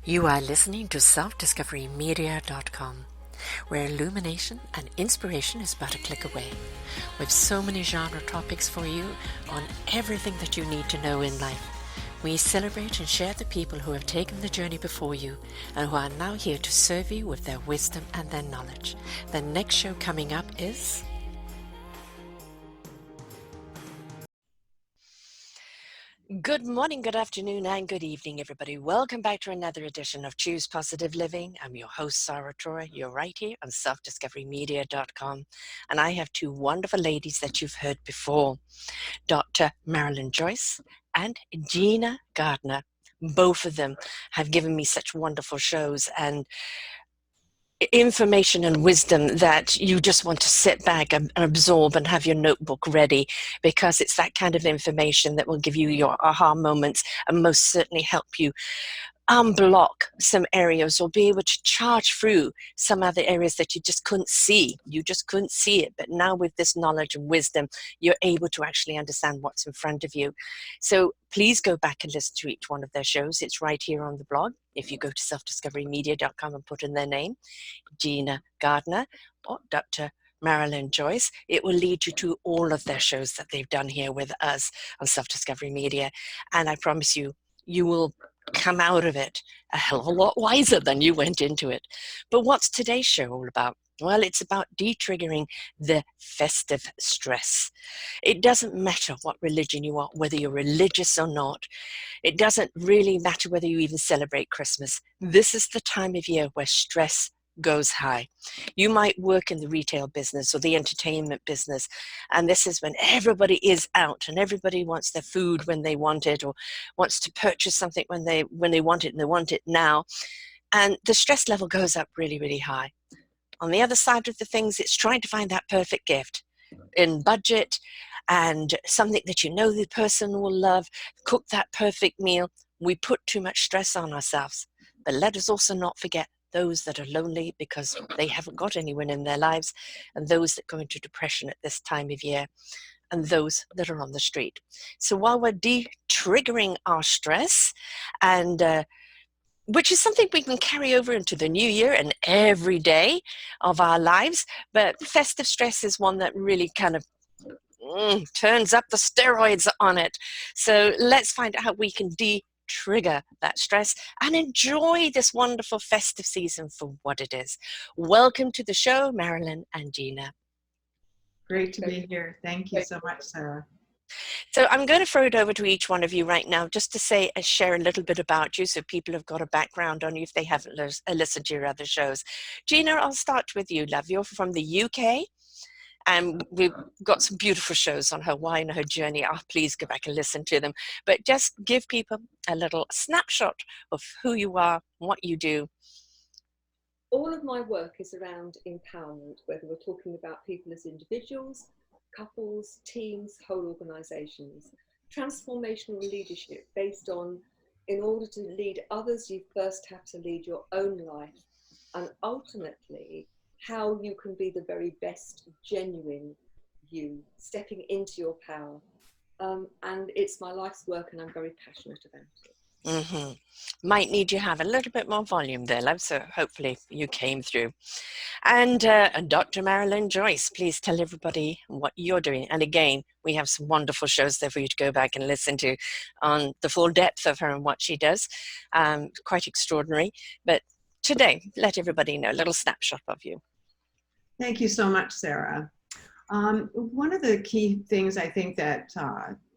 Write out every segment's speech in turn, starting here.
You are listening to selfdiscoverymedia.com, where illumination and inspiration is but a click away. With so many genre topics for you on everything that you need to know in life. We celebrate and share the people who have taken the journey before you and who are now here to serve you with their wisdom and their knowledge. The next show coming up is... Good morning, good afternoon, and good evening, everybody. Welcome back to another edition of Choose Positive Living. I'm your host, Sara. You're right here on selfdiscoverymedia.com. And I have two wonderful ladies that you've heard before, Dr. Marilyn Joyce and Gina Gardiner. Both of them have given me such wonderful shows and information and wisdom that you just want to sit back and absorb and have your notebook ready, because it's that kind of information that will give you your aha moments and most certainly help you unblock some areas or be able to charge through some other areas that you just couldn't see. You just couldn't see it. But now with this knowledge and wisdom, you're able to actually understand what's in front of you. So please go back and listen to each one of their shows. It's right here on the blog. If you go to selfdiscoverymedia.com and put in their name, Gina Gardiner or Dr. Marilyn Joyce, it will lead you to all of their shows that they've done here with us on Self-Discovery Media. And I promise you, you will come out of it a hell of a lot wiser than you went into it. But what's today's show all about? Well, it's about de-triggering the festive stress. It doesn't matter what religion you are, whether you're religious or not. It doesn't really matter whether you even celebrate Christmas. This is the time of year where stress goes high. You might work in the retail business or the entertainment business, and this is when everybody is out and everybody wants their food when they want it, or wants to purchase something when they want it and they want it now, and the stress level goes up really, really high. On the other side of the things, it's trying to find that perfect gift in budget and something that you know the person will love, cook that perfect meal. We put too much stress on ourselves. But let us also not forget those that are lonely because they haven't got anyone in their lives, and those that go into depression at this time of year, and those that are on the street. So while we're de-triggering our stress, and which is something we can carry over into the new year and every day of our lives, but festive stress is one that really kind of turns up the steroids on it. So let's find out how we can trigger that stress and enjoy this wonderful festive season for what it is. Welcome to the show, Marilyn and Gina. Great to be here. Thank you so much, Sarah. So I'm going to throw it over to each one of you right now just to share a little bit about you so people have got a background on you if they haven't listened to your other shows. Gina, I'll start with you, love. You're from the UK. And we've got some beautiful shows on her why and her journey. Please go back and listen to them. But just give people a little snapshot of who you are, what you do. All of my work is around empowerment, whether we're talking about people as individuals, couples, teams, whole organisations. Transformational leadership based on, in order to lead others, you first have to lead your own life. And ultimately, how you can be the very best genuine you, stepping into your power. And it's my life's work and I'm very passionate about it. Mm-hmm. Might need you have a little bit more volume there, love, so hopefully you came through. And Dr. Marilyn Joyce, please tell everybody what you're doing. And again, we have some wonderful shows there for you to go back and listen to on the full depth of her and what she does. Quite extraordinary. But today, let everybody know a little snapshot of you. Thank you so much, Sarah. One of the key things I think that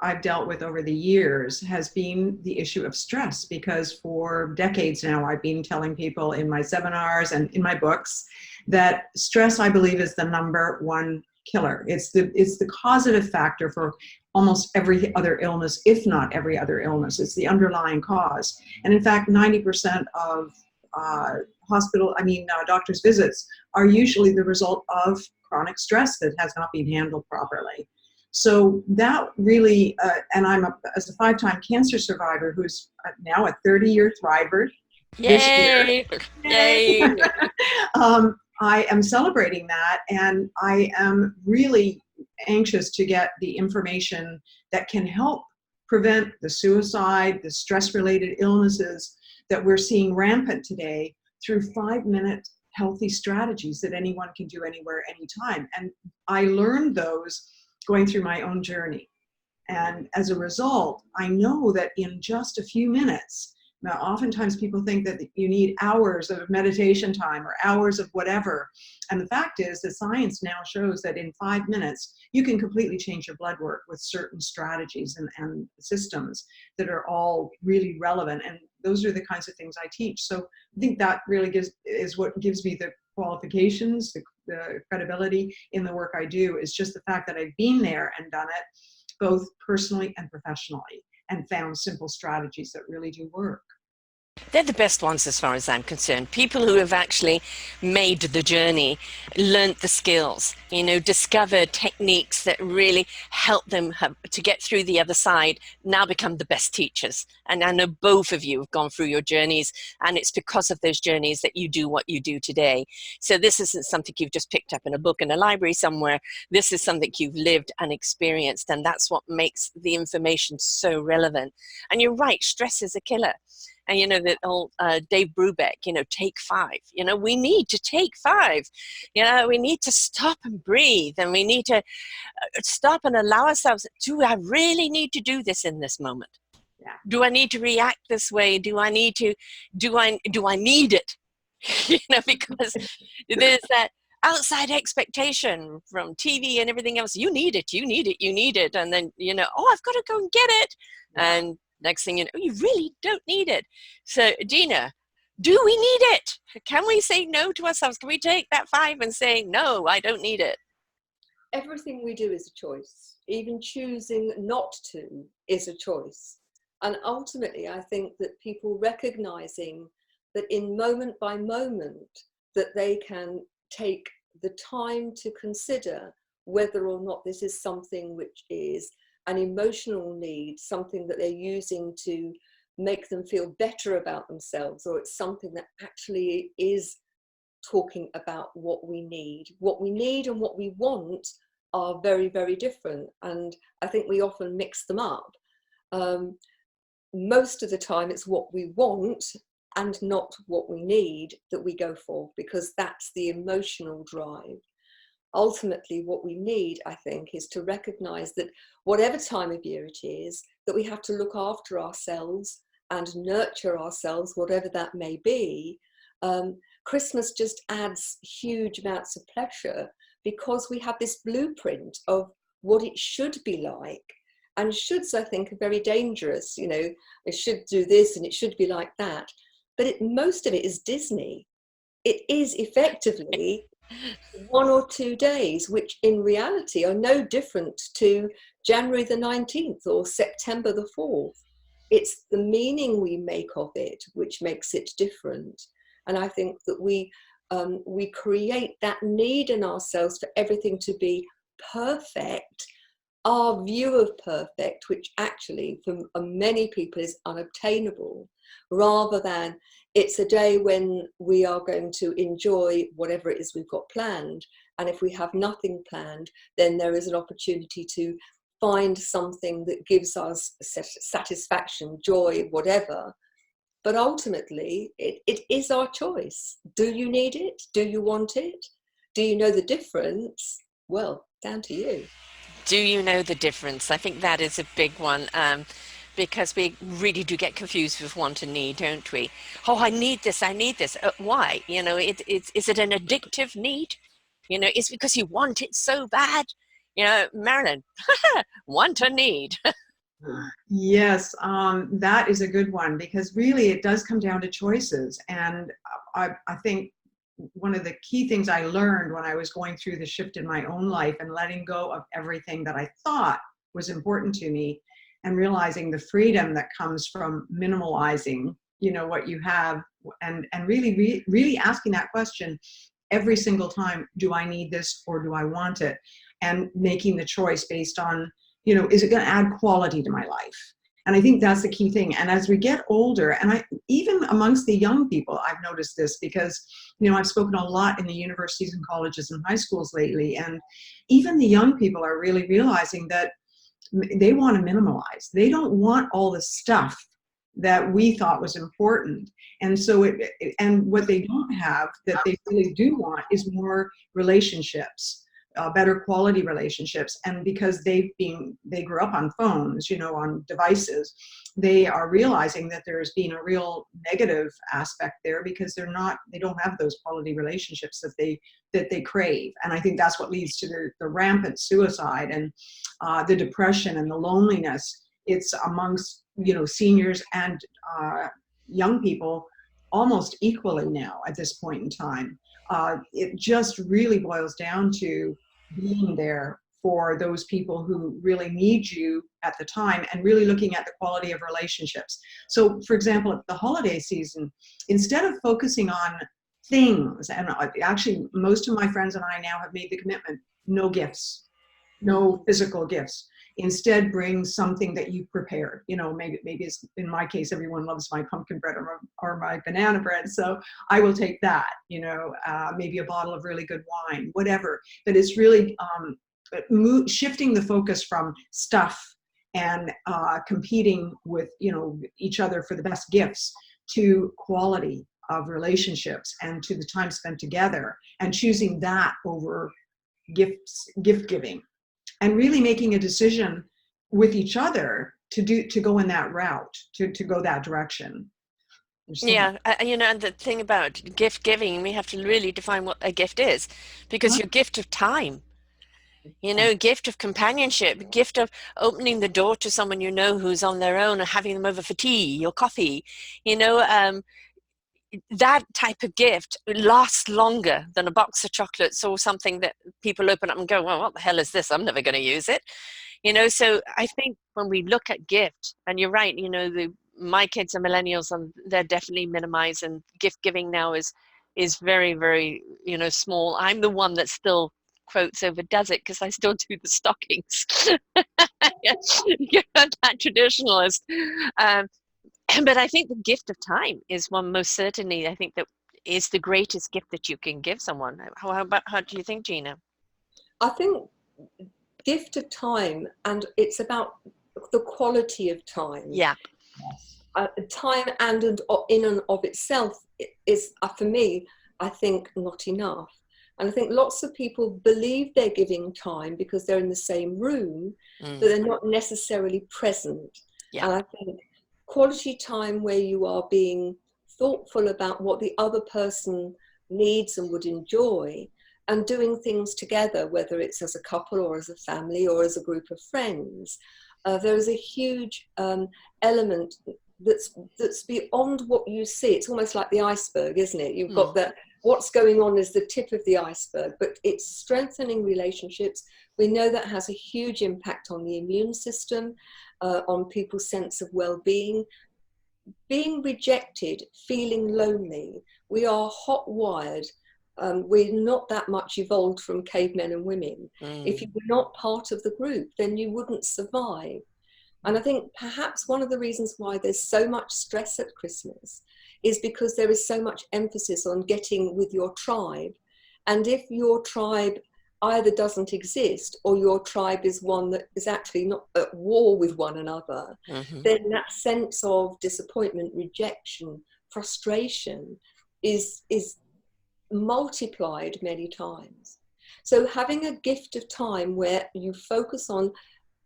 I've dealt with over the years has been the issue of stress, because for decades now I've been telling people in my seminars and in my books that stress, I believe, is the #1 killer. It's the causative factor for almost every other illness, if not every other illness. It's the underlying cause. And in fact, 90% of doctor's visits are usually the result of chronic stress that has not been handled properly. So that really, and as a 5-time cancer survivor who's now a 30-year thriver. Yay! This year. Yay! I am celebrating that, and I am really anxious to get the information that can help prevent the suicide, the stress-related illnesses, that we're seeing rampant today through 5-minute healthy strategies that anyone can do anywhere, anytime. And I learned those going through my own journey. And as a result, I know that in just a few minutes, now oftentimes people think that you need hours of meditation time or hours of whatever. And the fact is that science now shows that in 5 minutes, you can completely change your blood work with certain strategies and systems that are all really relevant. And those are the kinds of things I teach. So I think that really is what gives me the qualifications, the credibility in the work I do, is just the fact that I've been there and done it, both personally and professionally, and found simple strategies that really do work. They're the best ones as far as I'm concerned. People who have actually made the journey, learnt the skills, discovered techniques that really help them to get through the other side, now become the best teachers. And I know both of you have gone through your journeys, and it's because of those journeys that you do what you do today. So this isn't something you've just picked up in a book in a library somewhere. This is something you've lived and experienced, and that's what makes the information so relevant. And you're right, stress is a killer. And that old Dave Brubeck, take 5. We need to take 5. We need to stop and breathe, and we need to stop and allow ourselves. Do I really need to do this in this moment? Yeah. Do I need to react this way? Do I need to? Do I need it? Because there's that outside expectation from TV and everything else. You need it. You need it. You need it. And then oh, I've got to go and get it. Yeah. And next thing you know, you really don't need it. So, Gina, do we need it? Can we say no to ourselves? Can we take that 5 and say, no, I don't need it? Everything we do is a choice. Even choosing not to is a choice. And ultimately, I think that people recognizing that in moment by moment, that they can take the time to consider whether or not this is something which is an emotional need, something that they're using to make them feel better about themselves, or it's something that actually is talking about what we need. What we need and what we want are very, very different. And I think we often mix them up. Most of the time it's what we want and not what we need that we go for, because that's the emotional drive. Ultimately, what we need, I think, is to recognize that whatever time of year it is, that we have to look after ourselves and nurture ourselves, whatever that may be. Christmas just adds huge amounts of pleasure because we have this blueprint of what it should be like. And shoulds, I think, are very dangerous. It should do this and it should be like that. But most of it is Disney. It is effectively 1 or 2 days, which in reality are no different to January the 19th or September the 4th. It's the meaning we make of it which makes it different. And I think that we create that need in ourselves for everything to be perfect, our view of perfect, which actually for many people is unobtainable, rather than it's a day when we are going to enjoy whatever it is we've got planned. And if we have nothing planned, then there is an opportunity to find something that gives us satisfaction, joy, whatever. But ultimately, it is our choice. Do you need it? Do you want it? Do you know the difference? Well, down to you. Do you know the difference? I think that is a big one. Because we really do get confused with want and need, don't we? Oh, I need this. Why? Is it an addictive need? It's because you want it so bad. Marilyn, want or need? Yes, that is a good one, because really it does come down to choices. And I think one of the key things I learned when I was going through the shift in my own life and letting go of everything that I thought was important to me, and realizing the freedom that comes from minimalizing, what you have, and really asking that question every single time: do I need this or do I want it? And making the choice based on, is it going to add quality to my life? And I think that's the key thing. And as we get older, and even amongst the young people, I've noticed this, because, I've spoken a lot in the universities and colleges and high schools lately, and even the young people are really realizing that they want to minimalize. They don't want all the stuff that we thought was important. And so and what they don't have that they really do want is more relationships, better quality relationships. And because they grew up on phones, on devices, they are realizing that there's been a real negative aspect there because they don't have those quality relationships that they crave. And I think that's what leads to the rampant suicide and the depression and the loneliness. It's amongst seniors and young people almost equally now at this point in time. It just really boils down to being there for those people who really need you at the time, and really looking at the quality of relationships. So, for example, at the holiday season, instead of focusing on things, and actually most of my friends and I now have made the commitment, no gifts, no physical gifts. Instead, bring something that you prepared. Maybe it's, in my case, everyone loves my pumpkin bread or my banana bread, so I will take that. Maybe a bottle of really good wine, whatever. But it's really shifting the focus from stuff and competing with each other for the best gifts to quality of relationships and to the time spent together, and choosing that over gift giving. And really making a decision with each other to go in that route, to go that direction. Yeah, and the thing about gift giving, we have to really define what a gift is, because your gift of time, gift of companionship, gift of opening the door to someone who's on their own, and having them over for tea or coffee, that type of gift lasts longer than a box of chocolates or something that people open up and go, well, what the hell is this? I'm never going to use it. So I think when we look at gift, and you're right, my kids are millennials, and they're definitely minimizing. Gift giving now is very, very, small. I'm the one that still quotes overdoes it because I still do the stockings. You're that traditionalist. But I think the gift of time is one, most certainly, I think, that is the greatest gift that you can give someone. How do you think, Gina? I think gift of time, and it's about the quality of time. Yeah. Time and in and of itself is, for me, I think, not enough. And I think lots of people believe they're giving time because they're in the same room, but they're not necessarily present. Yeah. And I think quality time where you are being thoughtful about what the other person needs and would enjoy, and doing things together, whether it's as a couple or as a family or as a group of friends, there is a huge element that's beyond what you see. It's almost like the iceberg, isn't it? You've got that what's going on is the tip of the iceberg, but it's strengthening relationships. We know that has a huge impact on the immune system, on people's sense of well-being. Being rejected, feeling lonely, we are hot-wired. We're not that much evolved from cavemen and women. If you were not part of the group, then you wouldn't survive. And I think perhaps one of the reasons why there's so much stress at Christmas is because there is so much emphasis on getting with your tribe. And if your tribe either doesn't exist, or your tribe is one that is actually not at war with one another, then that sense of disappointment, rejection, frustration is multiplied many times. So having a gift of time where you focus on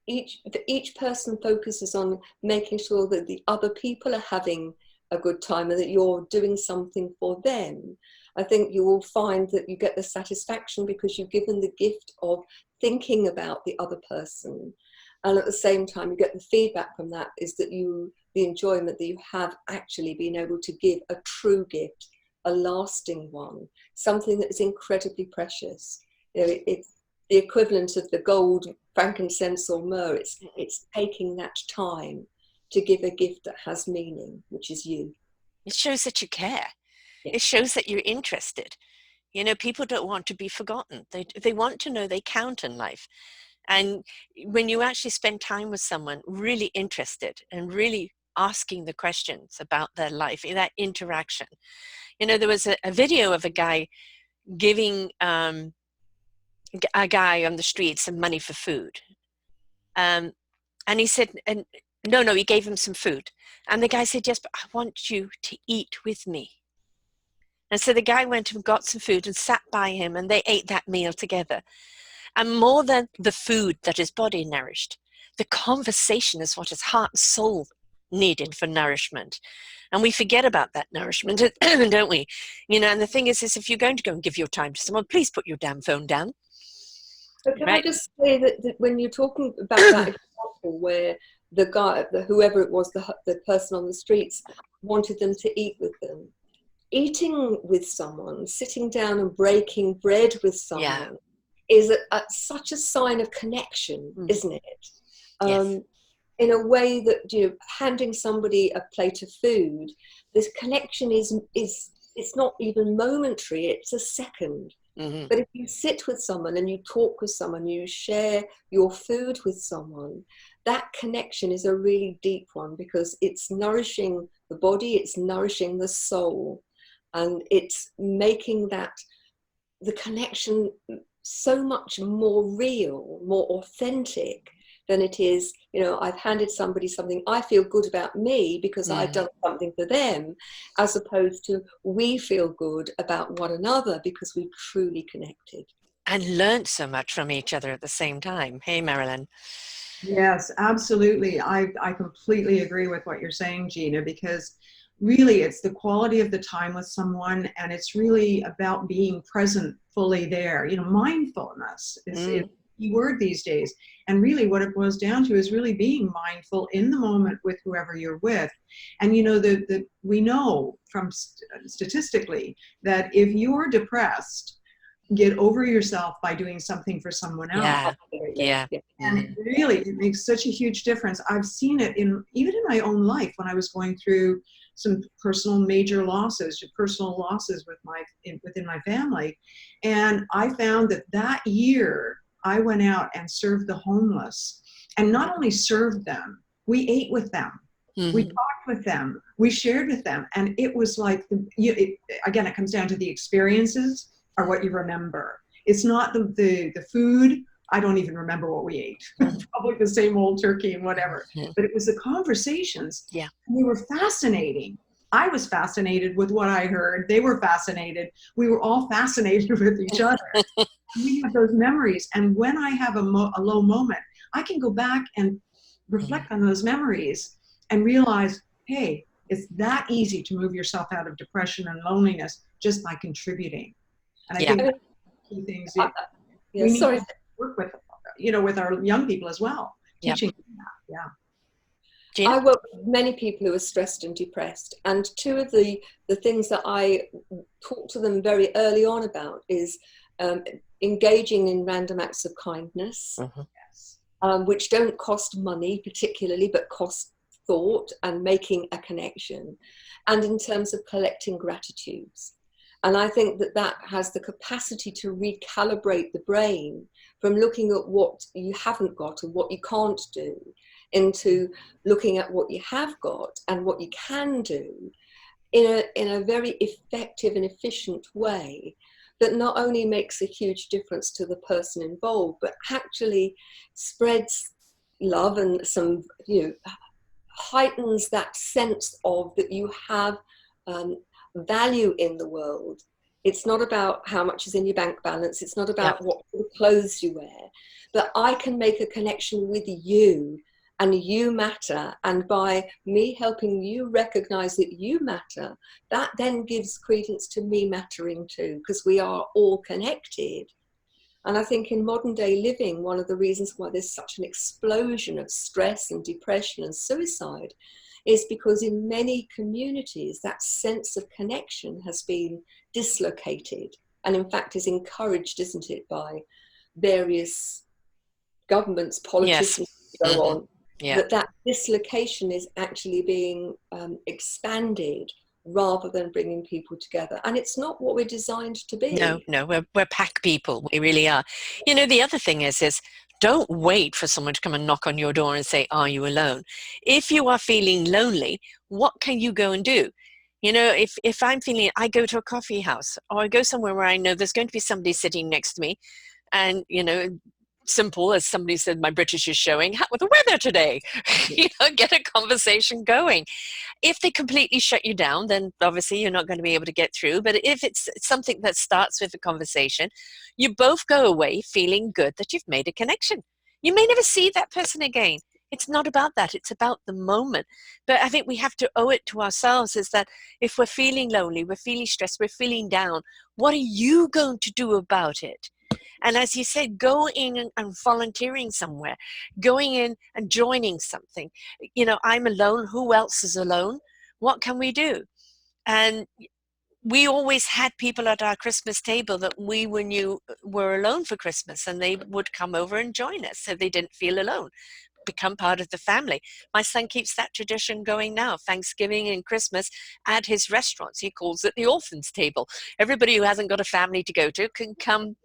each person focuses on making sure that the other people are having a good time and that you're doing something for them, I think you will find that you get the satisfaction because you've given the gift of thinking about the other person. And at the same time, you get the feedback from that is that the enjoyment that you have actually been able to give a true gift, a lasting one, something that is incredibly precious. It's the equivalent of the gold, frankincense or myrrh. It's taking that time to give a gift that has meaning, which is you. It shows that you care. Yeah. It shows that you're interested. People don't want to be forgotten. They want to know they count in life. And when you actually spend time with someone really interested and really asking the questions about their life, in that interaction. There was a video of a guy giving a guy on the street some money for food. And he said, and No, he gave him some food. And the guy said, yes, but I want you to eat with me. And so the guy went and got some food and sat by him, and they ate that meal together. And more than the food that his body nourished, the conversation is what his heart and soul needed for nourishment. And we forget about that nourishment, don't we? And the thing is if you're going to go and give your time to someone, please put your damn phone down. But can Right? I just say that when you're talking about that example where the guy, whoever it was, the person on the streets wanted them to eat with them, eating with someone, sitting down and breaking bread with someone is such a sign of connection, isn't it? Yes. In a way that, handing somebody a plate of food, this connection is it's not even momentary, it's a second. Mm-hmm. But if you sit with someone and you talk with someone, you share your food with someone, that connection is a really deep one, because it's nourishing the body, it's nourishing the soul, and it's making the connection so much more real, more authentic than it is, I've handed somebody something, I feel good about me because I've done something for them, as opposed to we feel good about one another because we've truly connected. And learned so much from each other at the same time. Hey, Marilyn. Yes, absolutely. I completely agree with what you're saying, Gina, because really it's the quality of the time with someone, and it's really about being present, fully there. Mindfulness is a key word these days. And really what it boils down to is really being mindful in the moment with whoever you're with. And we know from statistically that if you're depressed, get over yourself by doing something for someone else. Yeah. And it makes such a huge difference. I've seen it even in my own life when I was going through some personal major losses, within my family. And I found that year I went out and served the homeless, and not only served them, we ate with them. We talked with them, we shared with them. And it was like, again, it comes down to the experiences are what you remember. It's not the food. I don't even remember what we ate. Probably the same old turkey and whatever. But it was the conversations. Yeah. And they were fascinating. I was fascinated with what I heard. They were fascinated. We were all fascinated with each other. We have those memories. And when I have a low moment, I can go back and reflect on those memories and realize, hey, it's that easy to move yourself out of depression and loneliness just by contributing. And I think that's key things we need to work with, with our young people as well, teaching them that. Yeah. Gina? I work with many people who are stressed and depressed, and two of the things that I talk to them very early on about is engaging in random acts of kindness, which don't cost money particularly, but cost thought and making a connection, and in terms of collecting gratitudes. And I think that has the capacity to recalibrate the brain from looking at what you haven't got and what you can't do, into looking at what you have got and what you can do in a very effective and efficient way that not only makes a huge difference to the person involved, but actually spreads love and some, heightens that sense of that you have value in the world. It's not about how much is in your bank balance. It's not about what clothes you wear, but I can make a connection with you, and you matter. And by me helping you recognize that you matter, that then gives credence to me mattering too, because we are all connected. And I think in modern day living, one of the reasons why there's such an explosion of stress and depression and suicide is because in many communities, that sense of connection has been dislocated, and in fact is encouraged, isn't it, by various governments, politicians, go on, that dislocation is actually being expanded rather than bringing people together. And it's not what we're designed to be. No, we're pack people. We really are. The other thing is don't wait for someone to come and knock on your door and say, are you alone? If you are feeling lonely, what can you go and do? If I'm feeling, I go to a coffee house, or I go somewhere where I know there's going to be somebody sitting next to me, and, simple as somebody said, my British is showing, how was the weather today? Get a conversation going. If they completely shut you down, then obviously you're not going to be able to get through. But if it's something that starts with a conversation, you both go away feeling good that you've made a connection. You may never see that person again. It's not about that. It's about the moment. But I think we have to owe it to ourselves is that if we're feeling lonely, we're feeling stressed, we're feeling down, what are you going to do about it? And as you said, go in and volunteering somewhere, going in and joining something. I'm alone. Who else is alone? What can we do? And we always had people at our Christmas table that we knew were alone for Christmas, and they would come over and join us so they didn't feel alone, become part of the family. My son keeps that tradition going now. Thanksgiving and Christmas at his restaurants, he calls it the orphans table. Everybody who hasn't got a family to go to can come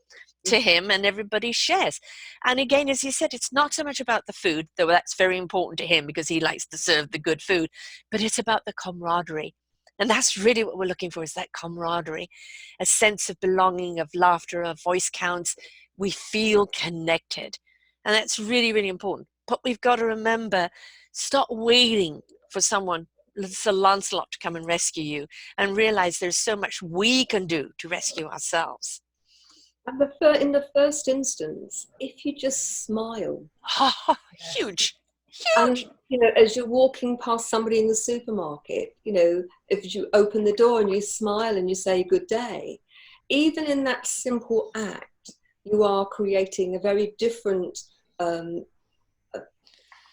to him and everybody shares. And again, as you said, it's not so much about the food, though that's very important to him because he likes to serve the good food, but it's about the camaraderie. And that's really what we're looking for, is that camaraderie, a sense of belonging, of laughter, of voice counts. We feel connected. And that's really, really important. But we've got to remember, stop waiting for someone, Sir Lancelot, to come and rescue you, and realize there's so much we can do to rescue ourselves. And in the first instance, if you just smile. Oh, huge. And, as you're walking past somebody in the supermarket, if you open the door and you smile and you say good day, even in that simple act, you are creating a very different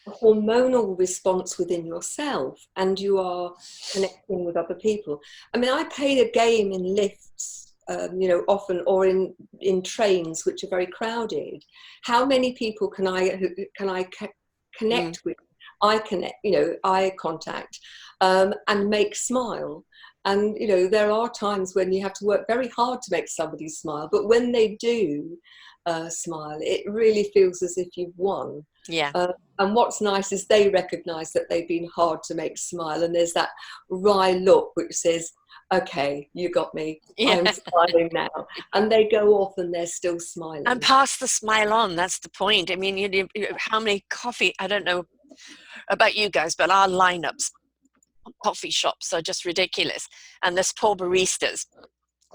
hormonal response within yourself, and you are connecting with other people. I mean, I played a game in lifts, often, or in trains which are very crowded. How many people can I connect with? Eye contact, and make smile. And there are times when you have to work very hard to make somebody smile, but when they do smile, it really feels as if you've won. Yeah. And what's nice is they recognise that they've been hard to make smile, and there's that wry look which says, okay, you got me. Yeah. I'm smiling now. And they go off and they're still smiling. And pass the smile on. That's the point. I mean, how many coffee, I don't know about you guys, but our lineups, coffee shops are just ridiculous. And there's poor baristas,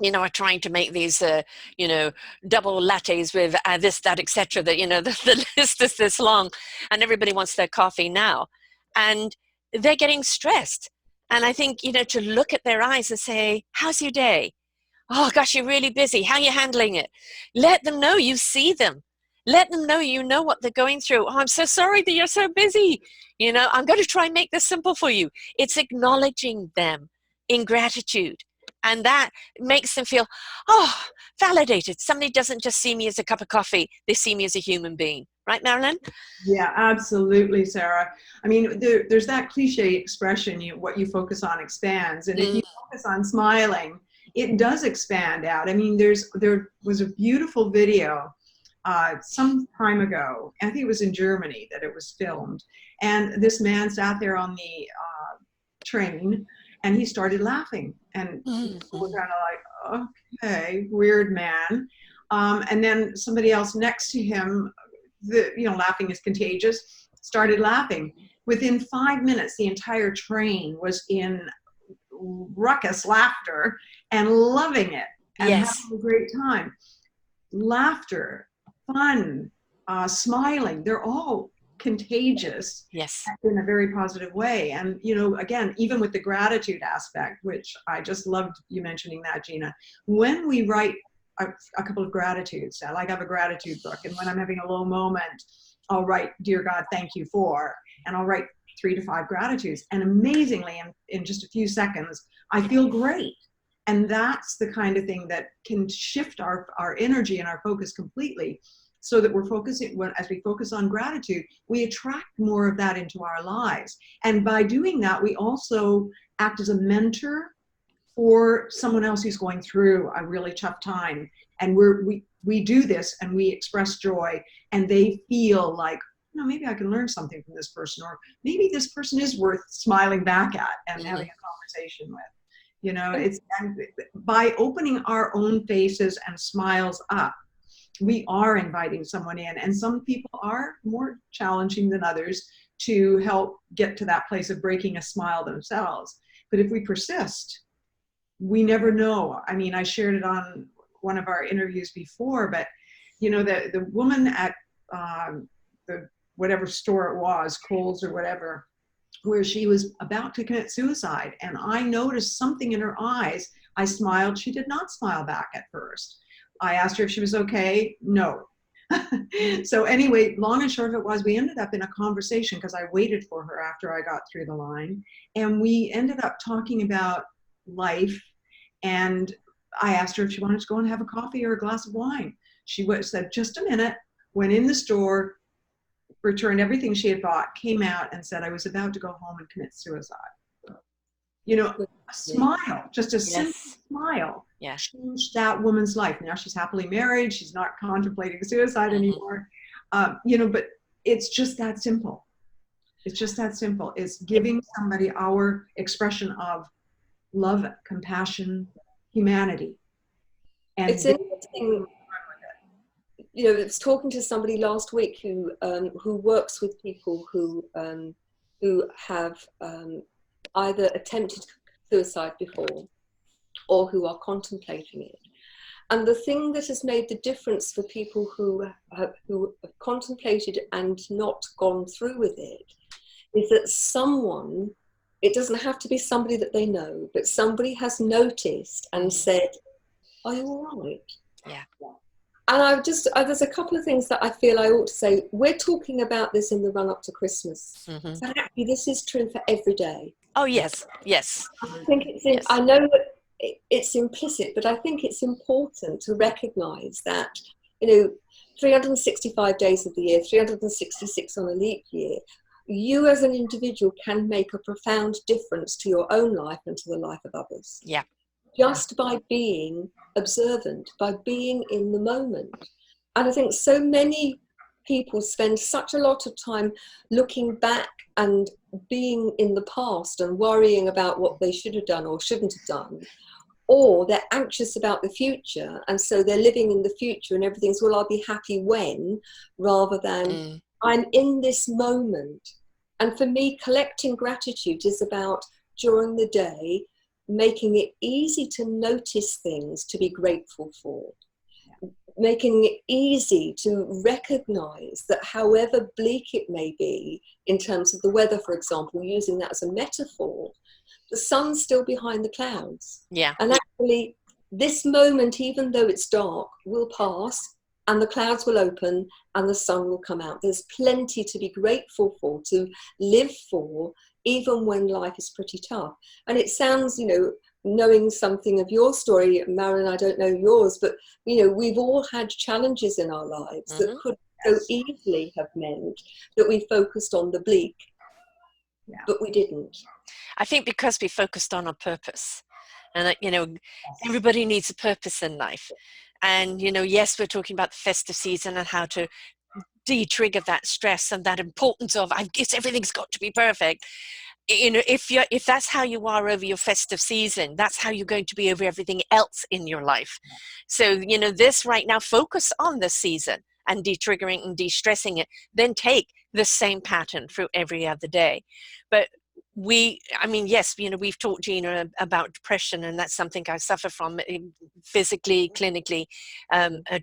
are trying to make these, double lattes with this, that, etc. That, the list is this long, and everybody wants their coffee now. And they're getting stressed. And I think, to look at their eyes and say, how's your day? Oh, gosh, you're really busy. How are you handling it? Let them know you see them. Let them know you know what they're going through. Oh, I'm so sorry that you're so busy. I'm going to try and make this simple for you. It's acknowledging them in gratitude. And that makes them feel, validated. Somebody doesn't just see me as a cup of coffee. They see me as a human being. Right, Marilyn? Yeah, absolutely, Sarah. I mean, there's that cliche expression, what you focus on expands. And if you focus on smiling, it does expand out. I mean, there was a beautiful video some time ago. I think it was in Germany that it was filmed. And this man sat there on the train, and he started laughing. And people were kind of like, okay, weird man. And then somebody else next to him, laughing is contagious, started laughing. Within 5 minutes, the entire train was in ruckus laughter and loving it and having a great time. Laughter, fun, smiling, they're all contagious in a very positive way. And, again, even with the gratitude aspect, which I just loved you mentioning that, Gina, when we write a couple of gratitudes, I have a gratitude book, and when I'm having a low moment, I'll write, dear God, thank you for, and I'll write 3 to 5 gratitudes. And amazingly, in just a few seconds, I feel great. And that's the kind of thing that can shift our energy and our focus completely, so that we're focusing, as we focus on gratitude, we attract more of that into our lives. And by doing that, we also act as a mentor for someone else who's going through a really tough time. And we do this and we express joy, and they feel like, maybe I can learn something from this person, or maybe this person is worth smiling back at and having a conversation with. It's, and by opening our own faces and smiles up, we are inviting someone in. And some people are more challenging than others to help get to that place of breaking a smile themselves. But if we persist, we never know. I mean, I shared it on one of our interviews before, but you know, the woman at the whatever store it was, Kohl's or whatever, where she was about to commit suicide, and I noticed something in her eyes. I smiled. She did not smile back at first. I asked her if she was okay. No. So anyway, long and short of it was, we ended up in a conversation because I waited for her after I got through the line, and we ended up talking about life. And I asked her if she wanted to go and have a coffee or a glass of wine. She said, just a minute, went in the store, returned everything she had bought, came out and said, I was about to go home and commit suicide. You know, a smile, just a simple smile, changed that woman's life. Now she's happily married. She's not contemplating suicide anymore. You know, but it's just that simple. It's just that simple. It's giving somebody our expression of love, compassion, humanity. And it's interesting. You know, I was talking to somebody last week who works with people who have either attempted suicide before or who are contemplating it. And the thing that has made the difference for people who have contemplated and not gone through with it is that someone, it doesn't have to be somebody that they know, but somebody has noticed and said, are you all right? Yeah. And there's a couple of things that I feel I ought to say. We're talking about this in the run up to Christmas. But actually, this is true for every day. Oh, yes, yes. I think I know that it's implicit, but I think it's important to recognize that, you know, 365 days of the year, 366 on a leap year, you as an individual can make a profound difference to your own life and to the life of others. Yeah. Just by being observant, by being in the moment. And I think so many people spend such a lot of time looking back and being in the past and worrying about what they should have done or shouldn't have done, or they're anxious about the future, and so they're living in the future and everything's, well, I'll be happy when, rather than I'm in this moment. And for me, collecting gratitude is about, during the day, making it easy to notice things to be grateful for, making it easy to recognize that however bleak it may be, in terms of the weather, for example, using that as a metaphor, the sun's still behind the clouds. Yeah. And actually, this moment, even though it's dark, will pass, and the clouds will open and the sun will come out. There's plenty to be grateful for, to live for, even when life is pretty tough. And it sounds, you know, knowing something of your story, Marilyn, I don't know yours, but, you know, we've all had challenges in our lives that could so easily have meant that we focused on the bleak, but we didn't. I think because we focused on our purpose. And, you know, everybody needs a purpose in life. And, you know, yes, we're talking about the festive season and how to de-trigger that stress and that importance of, I guess everything's got to be perfect. You know, if that's how you are over your festive season, that's how you're going to be over everything else in your life. So, you know, this right now, focus on this season and de-triggering and de-stressing it, then take the same pattern through every other day. But I mean, yes, you know, we've taught Gina about depression, and that's something I suffer from physically, clinically,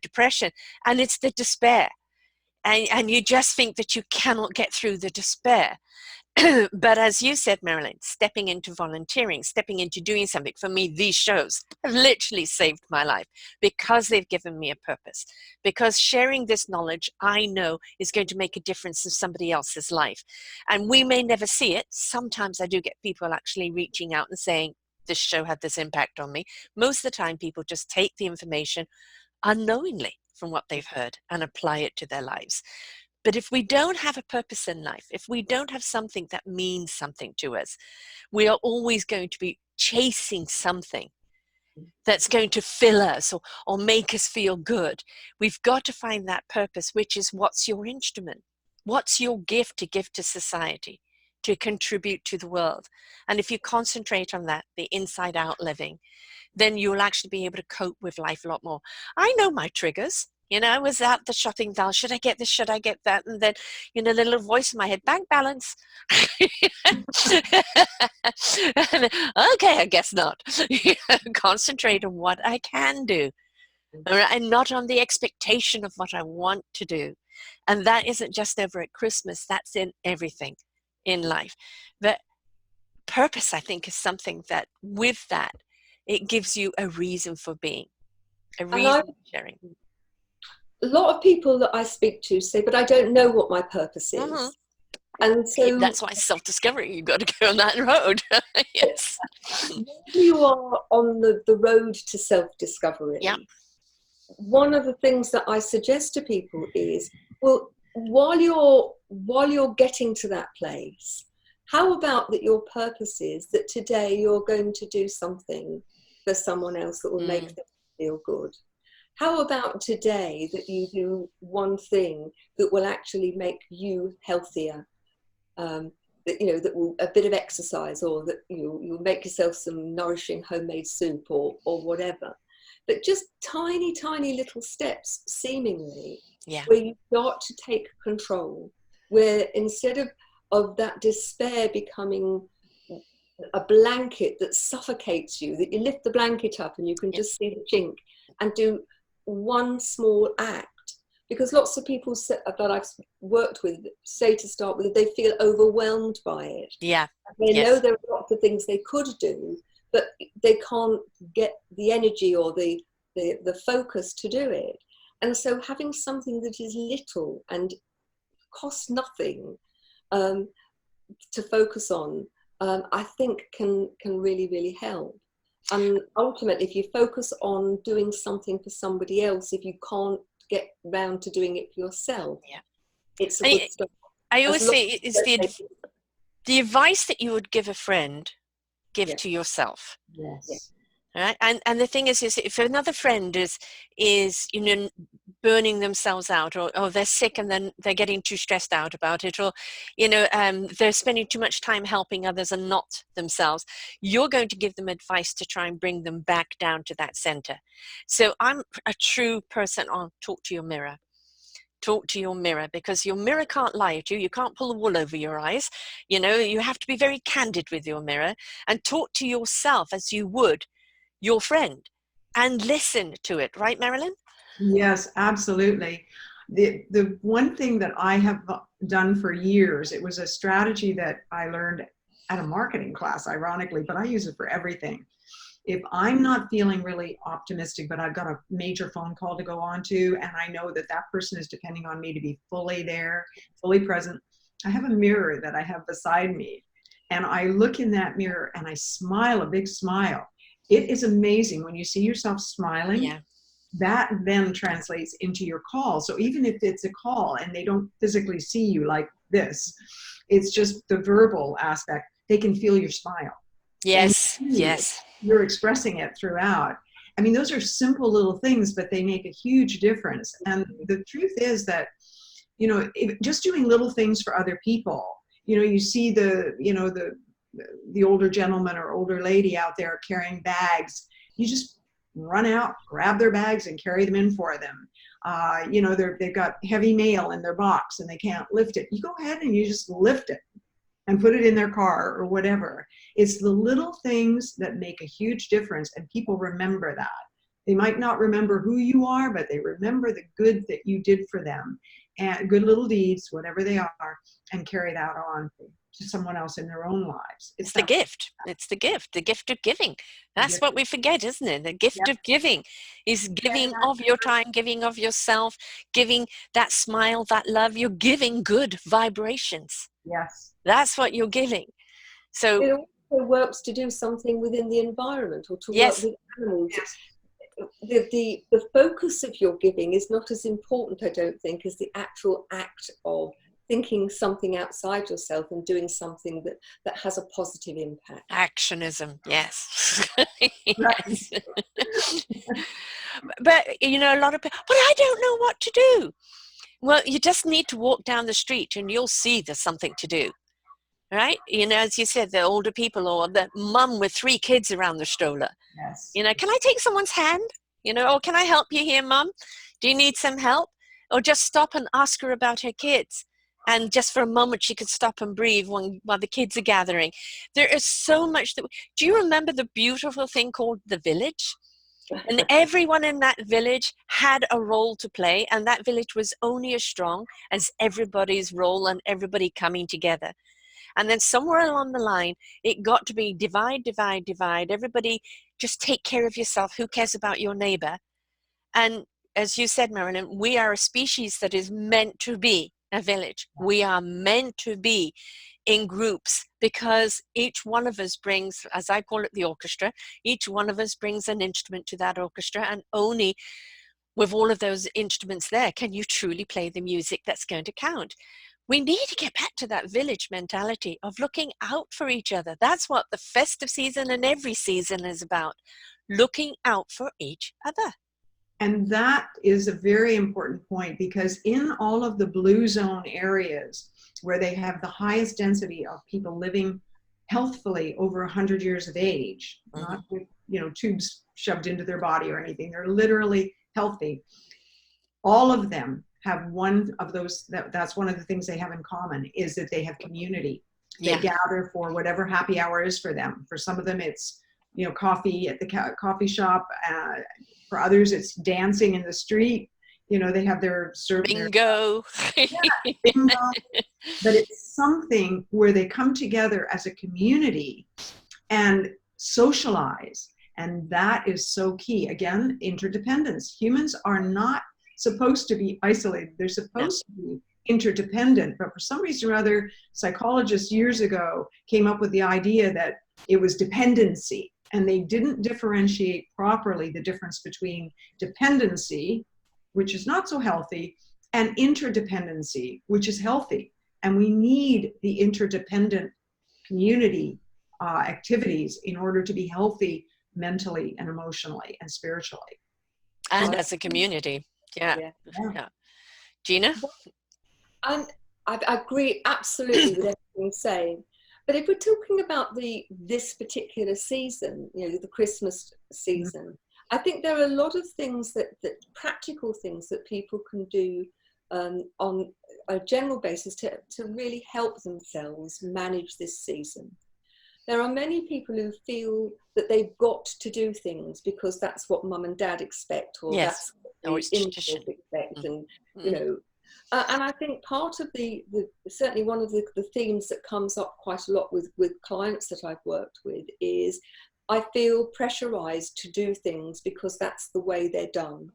depression, and it's the despair. And you just think that you cannot get through the despair. But as you said, Marilyn, stepping into volunteering, stepping into doing something, for me, these shows have literally saved my life because they've given me a purpose. Because sharing this knowledge, I know, is going to make a difference in somebody else's life. And we may never see it. Sometimes I do get people actually reaching out and saying, this show had this impact on me. Most of the time, people just take the information unknowingly from what they've heard and apply it to their lives. But if we don't have a purpose in life, if we don't have something that means something to us, we are always going to be chasing something that's going to fill us or make us feel good. We've got to find that purpose, which is, what's your instrument? What's your gift to give to society, to contribute to the world? And if you concentrate on that, the inside out living, then you'll actually be able to cope with life a lot more. I know my triggers. You know, I was at the shopping aisle. Should I get this? Should I get that? And then, you know, the little voice in my head, bank balance. And, okay, I guess not. Concentrate on what I can do, and not on the expectation of what I want to do. And that isn't just over at Christmas. That's in everything in life. But purpose, I think, is something that with that, it gives you a reason for being, a reason for sharing. A lot of people that I speak to say, but I don't know what my purpose is. Mm-hmm. And so that's why self-discovery, you've got to go on that road. Yes. When you are on the road to self-discovery, yeah. One of the things that I suggest to people is, well, while you're getting to that place, how about that your purpose is that today you're going to do something for someone else that will make them feel good? How about today that you do one thing that will actually make you healthier? That, you know, that will, a bit of exercise, or that you'll make yourself some nourishing homemade soup, or whatever. But just tiny, tiny little steps, seemingly, where you start to take control, where instead of that despair becoming a blanket that suffocates you, that you lift the blanket up and you can just see the chink, and do one small act. Because lots of people that I've worked with say, to start with, they feel overwhelmed by it. Yeah. They know there are lots of things they could do, but they can't get the energy or the focus to do it. And so having something that is little and costs nothing to focus on, I think can really, really help. And ultimately, if you focus on doing something for somebody else, if you can't get round to doing it for yourself, it's a good start. I always say it's the advice that you would give a friend, give to yourself. Yes. Right? And the thing is if another friend is you know, burning themselves out, or they're sick and then they're getting too stressed out about it, or you know, they're spending too much time helping others and not themselves, you're going to give them advice to try and bring them back down to that center. So I'm a true person on talk to your mirror. Talk to your mirror, because your mirror can't lie to you. You can't pull the wool over your eyes. You know, you have to be very candid with your mirror and talk to yourself as you would your friend, and listen to it. Right, Marilyn? Yes, absolutely. The one thing that I have done for years, it was a strategy that I learned at a marketing class, ironically, but I use it for everything. If I'm not feeling really optimistic, but I've got a major phone call to go on to, and I know that that person is depending on me to be fully there, fully present, I have a mirror that I have beside me. And I look in that mirror and I smile a big smile. It is amazing when you see yourself smiling. That then translates into your call. So even if it's a call and they don't physically see you like this, it's just the verbal aspect. They can feel your smile. Yes, yes. You're expressing it throughout. I mean, those are simple little things, but they make a huge difference. And the truth is that, you know, just doing little things for other people, you know, you see the older gentleman or older lady out there carrying bags, you just run out, grab their bags and carry them in for them. You know, they've got heavy mail in their box and they can't lift it. You go ahead and you just lift it and put it in their car or whatever. It's the little things that make a huge difference, and people remember that. They might not remember who you are, but they remember the good that you did for them, and good little deeds, whatever they are, and carry that on to someone else in their own lives. It's the gift. It's the gift of giving. That's what we forget, isn't it? The gift of giving is giving of your time, giving of yourself, giving that smile, that love. You're giving good vibrations. Yes. That's what you're giving. So it also works to do something within the environment, or to work with animals. Yes. The focus of your giving is not as important, I don't think, as the actual act of thinking something outside yourself and doing something that has a positive impact. Actionism, yes. Yes. But, you know, a lot of people, but I don't know what to do. Well, you just need to walk down the street and you'll see there's something to do. Right? You know, as you said, the older people, or the mum with 3 kids around the stroller. Yes. You know, can I take someone's hand? You know, or can I help you here, mum? Do you need some help? Or just stop and ask her about her kids. And just for a moment, she could stop and breathe while the kids are gathering. There is so much that. Do you remember the beautiful thing called the village? And everyone in that village had a role to play, and that village was only as strong as everybody's role and everybody coming together. And then somewhere along the line, it got to be divide, divide, divide. Everybody just take care of yourself. Who cares about your neighbor? And as you said, Marilyn, we are a species that is meant to be a village. We are meant to be in groups because each one of us brings, as I call it, the orchestra. Each one of us brings an instrument to that orchestra, and only with all of those instruments there can you truly play the music that's going to count. We need to get back to that village mentality of looking out for each other. That's what the festive season and every season is about, looking out for each other. And that is a very important point, because in all of the blue zone areas where they have the highest density of people living healthfully over 100 years of age, not with, tubes shoved into their body or anything, they're literally healthy. All of them have one of those, that's one of the things they have in common, is that they have community. They gather for whatever happy hour is for them. For some of them, it's, coffee at the coffee shop. For others, it's dancing in the street. They have their bingo. Bingo. But it's something where they come together as a community and socialize. And that is so key. Again, interdependence. Humans are not supposed to be isolated. They're supposed to be interdependent. But for some reason or other, psychologists years ago came up with the idea that it was dependency. And they didn't differentiate properly the difference between dependency, which is not so healthy, and interdependency, which is healthy. And we need the interdependent community activities in order to be healthy mentally and emotionally and spiritually. And as a community. Yeah. Gina? I agree absolutely with everything you're saying. But if we're talking about this particular season, the Christmas season, I think there are a lot of things that practical things that people can do on a general basis to really help themselves manage this season. There are many people who feel that they've got to do things because that's what mum and dad expect, or that's what the in-laws expect, and and I think part of certainly one of the themes that comes up quite a lot with clients that I've worked with is I feel pressurized to do things because that's the way they're done.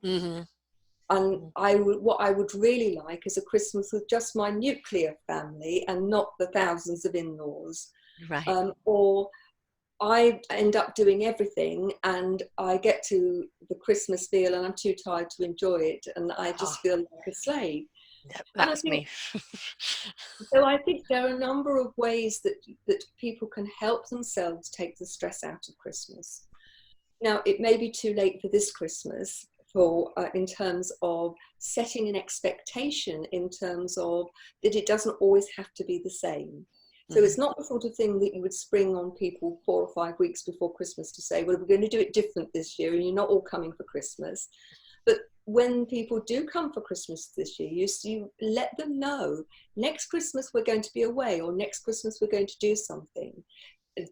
And what I would really like is a Christmas with just my nuclear family and not the thousands of in-laws. Right. Or I end up doing everything and I get to the Christmas meal and I'm too tired to enjoy it, and I just feel like a slave. That's me. So I think there are a number of ways that people can help themselves take the stress out of Christmas. Now, it may be too late for this Christmas in terms of setting an expectation, in terms of that it doesn't always have to be the same. So it's not the sort of thing that you would spring on people 4 or 5 weeks before Christmas to say, well, we're going to do it different this year and you're not all coming for Christmas. But when people do come for Christmas this year, you let them know, next Christmas we're going to be away, or next Christmas we're going to do something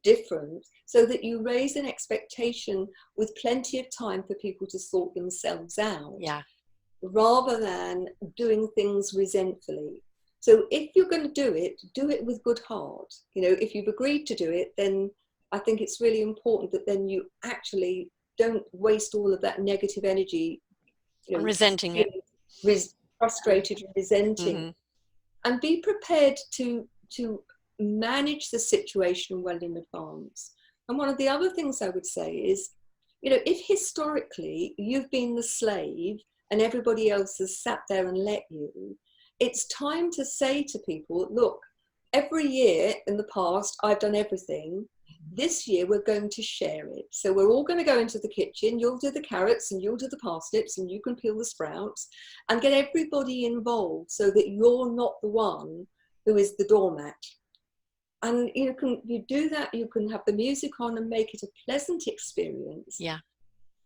different, so that you raise an expectation with plenty of time for people to sort themselves out, rather than doing things resentfully. So if you're going to do it with good heart. If you've agreed to do it, then I think it's really important that then you actually don't waste all of that negative energy, resenting it, frustrated and resenting, and be prepared to manage the situation well in advance. And one of the other things I would say is, if historically you've been the slave and everybody else has sat there and let you, it's time to say to people, look, every year in the past, I've done everything. This year, we're going to share it. So we're all going to go into the kitchen. You'll do the carrots and you'll do the parsnips and you can peel the sprouts, and get everybody involved so that you're not the one who is the doormat. And you do that, you can have the music on and make it a pleasant experience. Yeah.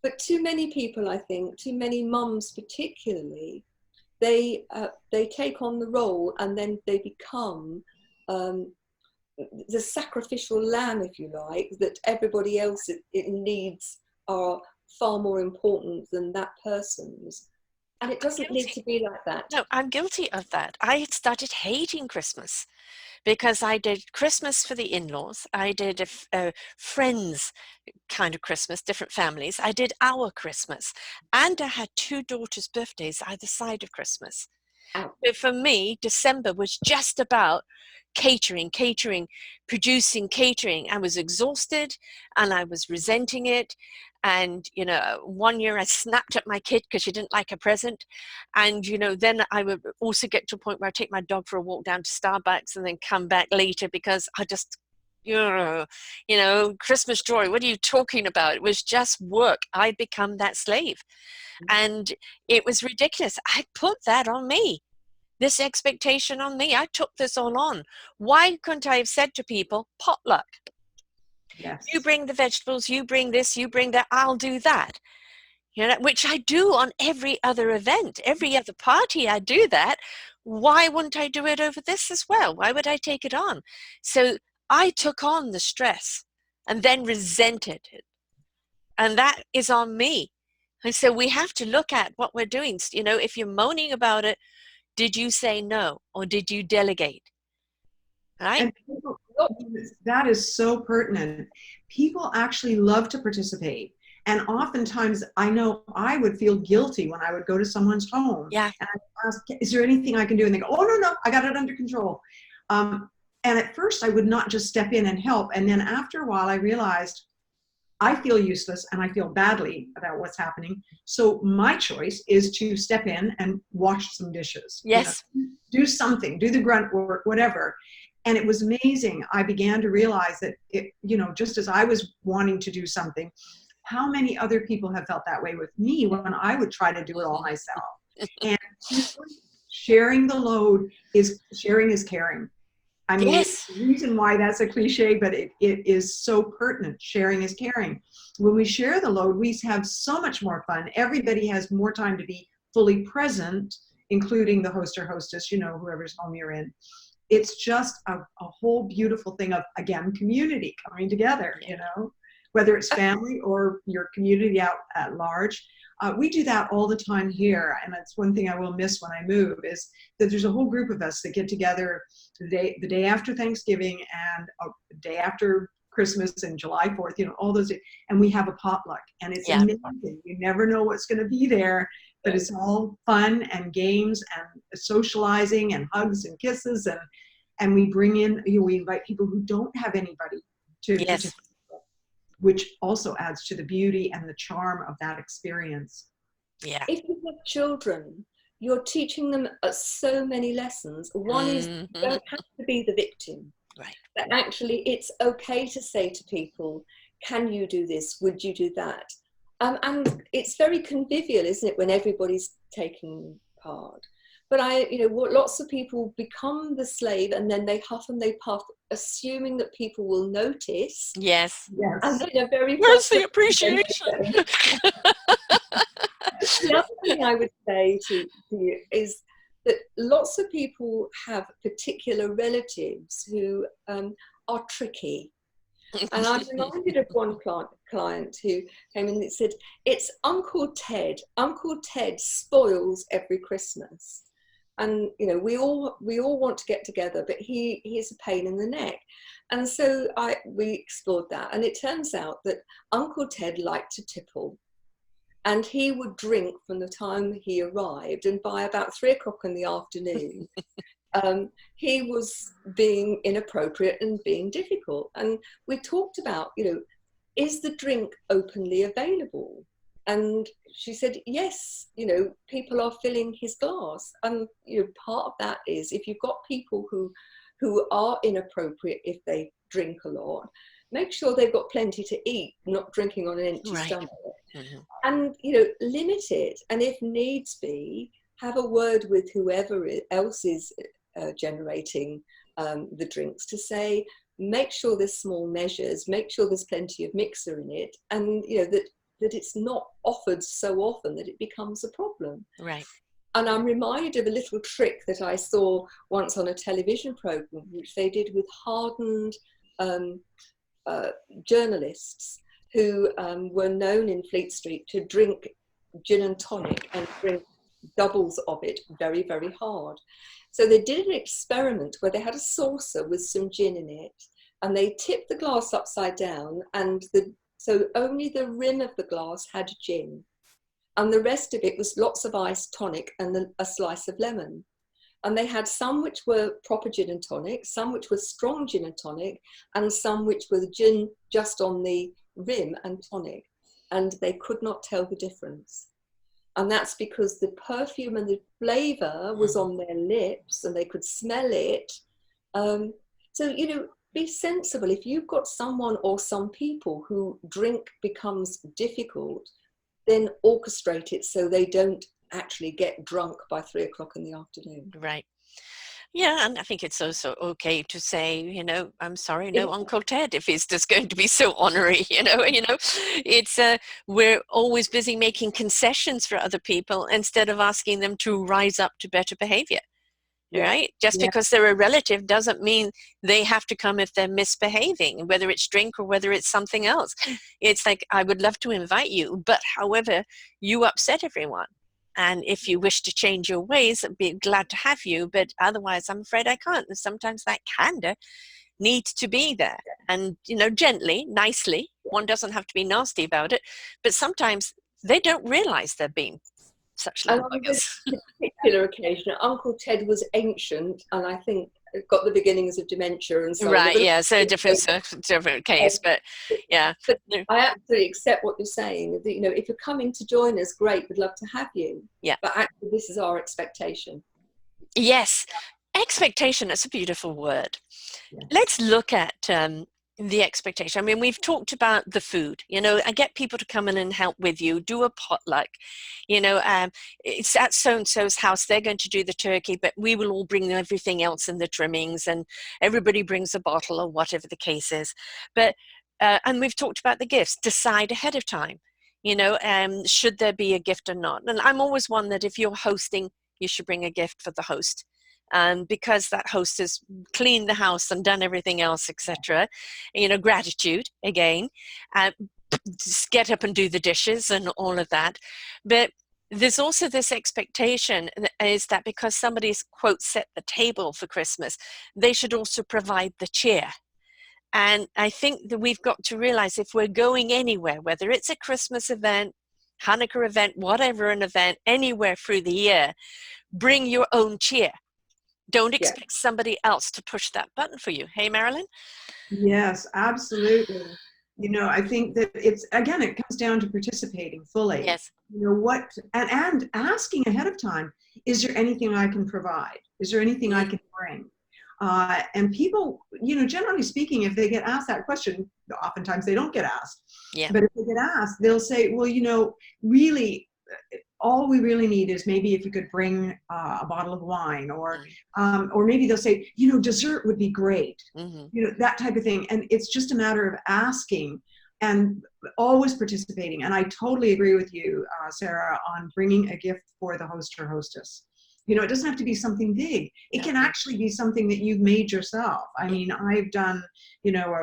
But too many people, I think, too many mums particularly, they take on the role and then they become the sacrificial lamb, if you like, that everybody else it needs are far more important than that person's. And it doesn't need to be like that. No, I'm guilty of that. I had started hating Christmas because I did Christmas for the in-laws. I did a friends kind of Christmas, different families. I did our Christmas. And I had two daughters' birthdays either side of Christmas. Ouch. So for me, December was just about catering, producing catering. I was exhausted and I was resenting it. And, you know, one year I snapped at my kid because she didn't like a present. And, you know, then I would also get to a point where I take my dog for a walk down to Starbucks and then come back later because I just, you know, Christmas joy, what are you talking about? It was just work. I'd become that slave. And it was ridiculous. I put that on me. This expectation on me. I took this all on. Why couldn't I have said to people, potluck? Yes. You bring the vegetables, you bring this, you bring that, I'll do that. You know, which I do on every other event, every other party I do that. Why wouldn't I do it over this as well? Why would I take it on? So I took on the stress and then resented it. And that is on me. And so we have to look at what we're doing. You know, if you're moaning about it, did you say no or did you delegate? Right? And people, that is so pertinent. People actually love to participate. And oftentimes, I know I would feel guilty when I would go to someone's home. Yeah. And I'd ask, is there anything I can do? And they go, oh, no, I got it under control. And at first, I would not just step in and help. And then after a while, I realized I feel useless and I feel badly about what's happening. So my choice is to step in and wash some dishes. Yes. You know, do something, do the grunt work, whatever. And it was amazing. I began to realize that, it, you know, just as I was wanting to do something, how many other people have felt that way with me when I would try to do it all myself. And sharing the load sharing is caring. I mean, Yes. the reason why that's a cliche, but it is so pertinent. Sharing is caring. When we share the load, we have so much more fun. Everybody has more time to be fully present, including the host or hostess, you know, whoever's home you're in. It's just a whole beautiful thing of, again, community coming together, you know, whether it's family or your community out at large. We do that all the time here, and that's one thing I will miss when I move, is that there's a whole group of us that get together the day after Thanksgiving and the day after Christmas and July 4th, you know, all those days, and we have a potluck, and it's amazing. You never know what's going to be there, but it's all fun and games and socializing and hugs and kisses, and we bring in, you know, we invite people who don't have anybody to participate, which also adds to the beauty and the charm of that experience. Yeah. If you have children, you're teaching them so many lessons. One is you don't have to be the victim. Right. But actually, it's okay to say to people, can you do this? Would you do that? And it's very convivial, isn't it, when everybody's taking part? But lots of people become the slave, and then they huff and they puff, assuming that people will notice. Yes. And they're very Where's the appreciation? The other thing I would say to you is that lots of people have particular relatives who are tricky. And I'm reminded of one client who came in and said, it's Uncle Ted. Uncle Ted spoils every Christmas. And, you know, we all want to get together, but he is a pain in the neck. And so we explored that. And it turns out that Uncle Ted liked to tipple. And he would drink from the time he arrived. And by about 3 o'clock in the afternoon, he was being inappropriate and being difficult. And we talked about, you know, is the drink openly available? And she said, yes, you know, people are filling his glass. And, you know, part of that is if you've got people who are inappropriate if they drink a lot, make sure they've got plenty to eat, not drinking on an empty stomach. Mm-hmm. And, you know, limit it. And if needs be, have a word with whoever else is generating the drinks to say, make sure there's small measures, make sure there's plenty of mixer in it. And, you know, that that it's not offered so often that it becomes a problem. Right. And I'm reminded of a little trick that I saw once on a television program, which they did with hardened journalists who were known in Fleet Street to drink gin and tonic and drink doubles of it very, very hard. So they did an experiment where they had a saucer with some gin in it, and they tipped the glass upside down, and so only the rim of the glass had gin, and the rest of it was lots of iced tonic and a slice of lemon. And they had some which were proper gin and tonic, some which were strong gin and tonic, and some which were gin just on the rim and tonic. And they could not tell the difference. And that's because the perfume and the flavor was on their lips and they could smell it. So, you know, be sensible. If you've got someone or some people who drink becomes difficult, then orchestrate it so they don't actually get drunk by 3 o'clock in the afternoon. Right. Yeah, and I think it's also okay to say, you know, I'm sorry, no Uncle Ted, if he's just going to be so ornery, you know, it's we're always busy making concessions for other people instead of asking them to rise up to better behavior. Yeah. Right? Just because they're a relative doesn't mean they have to come if they're misbehaving, whether it's drink or whether it's something else. It's like, I would love to invite you, but however, you upset everyone. And if you wish to change your ways, I'd be glad to have you, but otherwise I'm afraid I can't. And sometimes that candor needs to be there. And, you know, gently, nicely, one doesn't have to be nasty about it, but sometimes they don't realize they're being such little and on buggers. this particular occasion, Uncle Ted was ancient, and I think got the beginnings of dementia and so on. Right, yeah, so different case, but yeah. But I absolutely accept what you're saying. That, you know, if you're coming to join us, great, we'd love to have you. Yeah. But actually, this is our expectation. Yes, expectation, that's a beautiful word. Yeah. Let's look at the expectation. I mean, we've talked about the food, you know, I get people to come in and help with you, do a potluck, you know, it's at so-and-so's house, they're going to do the turkey, but we will all bring everything else in the trimmings and everybody brings a bottle or whatever the case is. But, and we've talked about the gifts, decide ahead of time, you know, should there be a gift or not? And I'm always one that if you're hosting, you should bring a gift for the host. Because that host has cleaned the house and done everything else, etc. You know, gratitude again. Just get up and do the dishes and all of that. But there's also this expectation is that because somebody's, quote, set the table for Christmas, they should also provide the cheer. And I think that we've got to realize if we're going anywhere, whether it's a Christmas event, Hanukkah event, whatever an event, anywhere through the year, bring your own cheer. Don't expect somebody else to push that button for you. Hey, Marilyn? Yes, absolutely. You know, I think that it's, again, it comes down to participating fully. Yes. You know, what, and asking ahead of time, is there anything I can provide? Is there anything I can bring? And people, you know, generally speaking, if they get asked that question, oftentimes they don't get asked. Yeah. But if they get asked, they'll say, well, you know, really, all we really need is maybe if you could bring a bottle of wine, or maybe they'll say, you know, dessert would be great, you know, that type of thing. And it's just a matter of asking and always participating. And I totally agree with you, Sarah, on bringing a gift for the host or hostess. You know, it doesn't have to be something big. It can actually be something that you've made yourself. I mean, I've done, you know,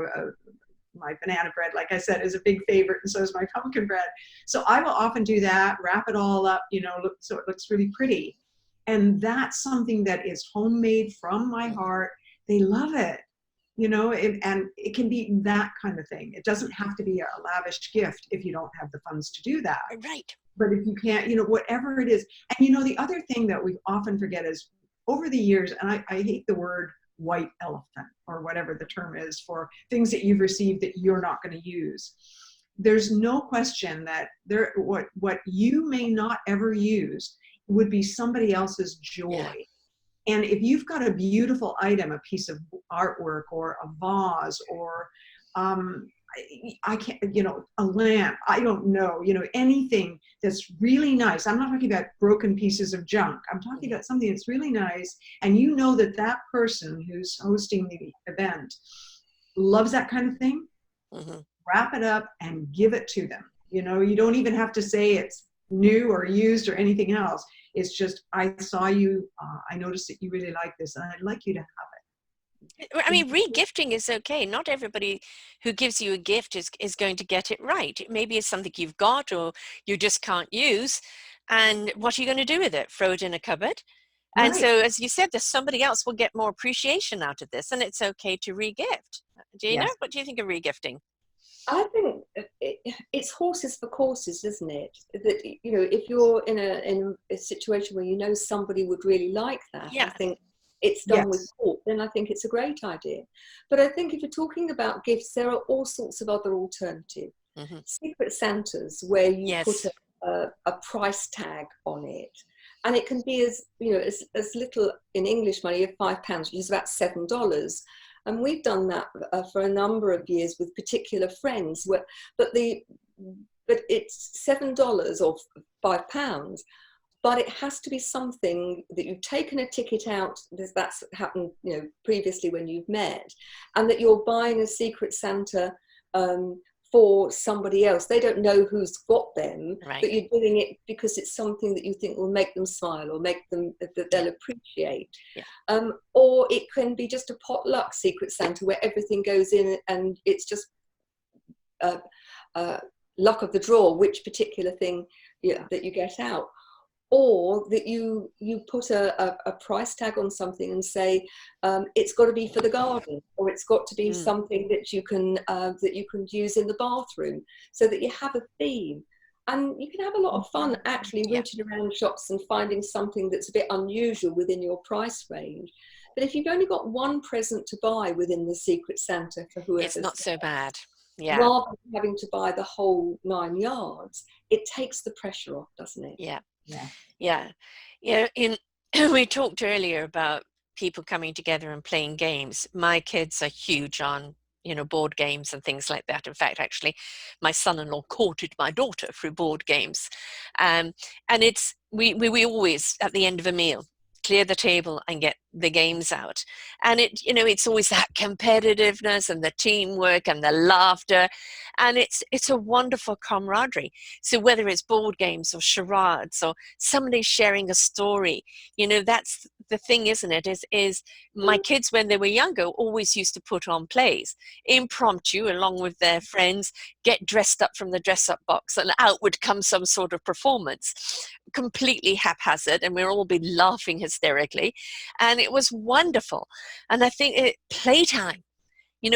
my banana bread, like I said, is a big favorite, and so is my pumpkin bread. So I will often do that, wrap it all up, you know, so it looks really pretty. And that's something that is homemade from my heart. They love it, you know, and it can be that kind of thing. It doesn't have to be a lavish gift if you don't have the funds to do that. Right. But if you can't, you know, whatever it is. And, you know, the other thing that we often forget is over the years, and I hate the word white elephant or whatever the term is for things that you've received that you're not going to use. There's no question that what you may not ever use would be somebody else's joy. Yeah. And if you've got a beautiful item, a piece of artwork or a vase or I can't, you know, a lamp, I don't know, you know, anything that's really nice. I'm not talking about broken pieces of junk. I'm talking about something that's really nice. And you know that that person who's hosting the event loves that kind of thing. Wrap it up and give it to them. You know, you don't even have to say it's new or used or anything else. It's just, I saw you, I noticed that you really like this, and I'd like you to have it. I mean, re-gifting is okay. Not everybody who gives you a gift is going to get it right. Maybe it's something you've got or you just can't use. And what are you going to do with it? Throw it in a cupboard? And Right. so, as you said, there's somebody else will get more appreciation out of this, and it's okay to re-gift. Gina, Yes. what do you think of re-gifting? I think it's horses for courses, isn't it? That, you know, if you're in a situation where you know somebody would really like that, Yeah. I think it's done with Yes. thought, then I think it's a great idea. But I think if you're talking about gifts, there are all sorts of other alternatives. Mm-hmm. Secret Santas, where you put Yes. a price tag on it. And it can be as, you know, as little in English money of £5, which is about $7. And we've done that for a number of years with particular friends. But it's $7 or £5, but it has to be something that you've taken a ticket out. That's happened, you know, previously when you've met, and that you're buying a Secret Santa for somebody else. They don't know who's got them, Right. but you're doing it because it's something that you think will make them smile or make them that they'll appreciate. Yeah. Or it can be just a potluck Secret Santa where everything goes in and it's just luck of the draw which particular thing that you get out. Or that you put a price tag on something and say it's got to be for the garden, or it's got to be something that you can use in the bathroom, so that you have a theme. And you can have a lot of fun actually rooting around shops and finding something that's a bit unusual within your price range. But if you've only got one present to buy within the Secret Santa for whoever's It's not so bad. Yeah. rather than having to buy the whole 9 yards, it takes the pressure off, doesn't it? Yeah. Yeah. Yeah. Yeah. We talked earlier about people coming together and playing games. My kids are huge on, board games and things like that. In fact, actually, my son-in-law courted my daughter through board games. And we always, at the end of a meal, clear the table and get the games out. And it's always that competitiveness and the teamwork and the laughter. And it's a wonderful camaraderie. So whether it's board games or charades or somebody sharing a story, that's the thing, isn't it? Is my kids, when they were younger, always used to put on plays, impromptu, along with their friends, get dressed up from the dress-up box, and out would come some sort of performance, completely haphazard, and we'll all be laughing hysterically. And it was wonderful. And I think playtime,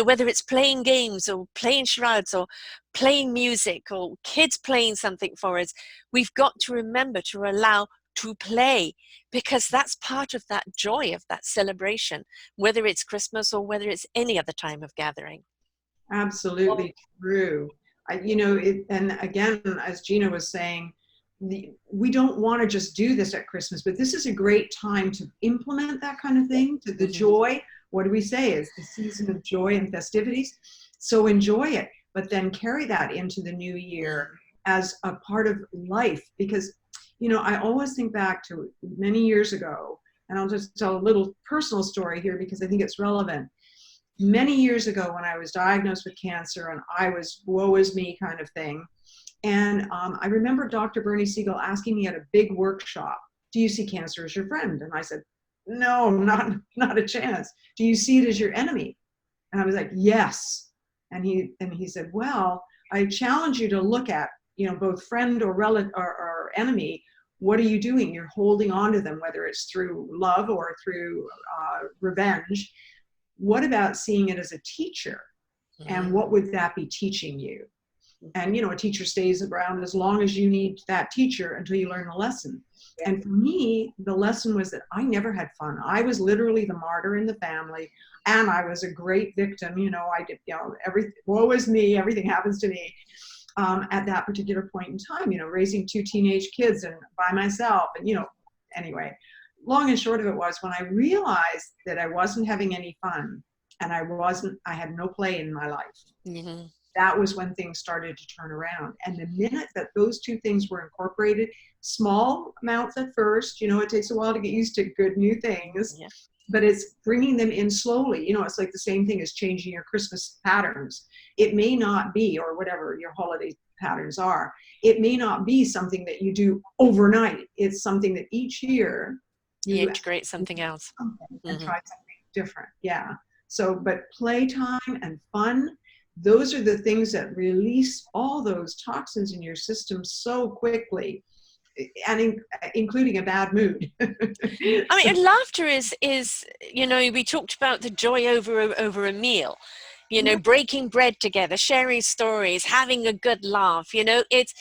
whether it's playing games or playing charades or playing music or kids playing something for us, we've got to remember to allow to play, because that's part of that joy of that celebration, whether it's Christmas or whether it's any other time of gathering. Absolutely true. And again, as Gina was saying, we don't want to just do this at Christmas, but this is a great time to implement that kind of thing, to the joy. What do we say? It's the season of joy and festivities. So enjoy it, but then carry that into the new year as a part of life. Because, I always think back to many years ago, and I'll just tell a little personal story here because I think it's relevant. Many years ago when I was diagnosed with cancer and I was woe is me kind of thing. And I remember Dr. Bernie Siegel asking me at a big workshop, do you see cancer as your friend? And I said, no, not a chance. Do you see it as your enemy? And I was like, yes. And he said, well, I challenge you to look at, both friend or relative or enemy. What are you doing? You're holding on to them, whether it's through love or through revenge. What about seeing it as a teacher? And what would that be teaching you? And, a teacher stays around as long as you need that teacher until you learn a lesson. And for me, the lesson was that I never had fun. I was literally the martyr in the family, and I was a great victim. I did, everything, woe is me, everything happens to me. At that particular point in time, raising 2 teenage kids and by myself. And, anyway, long and short of it was when I realized that I wasn't having any fun and I had no play in my life. That was when things started to turn around. And the minute that those 2 things were incorporated, small amounts at first, it takes a while to get used to good new things, but it's bringing them in slowly. It's like the same thing as changing your Christmas patterns. It may not be, or whatever your holiday patterns are. It may not be something that you do overnight. It's something that each year You you integrate something else. and try something different. Yeah. So, but playtime and fun, those are the things that release all those toxins in your system so quickly, and including a bad mood. I mean, and laughter is, you know, we talked about the joy over a meal, you know, breaking bread together, sharing stories, having a good laugh, you know, it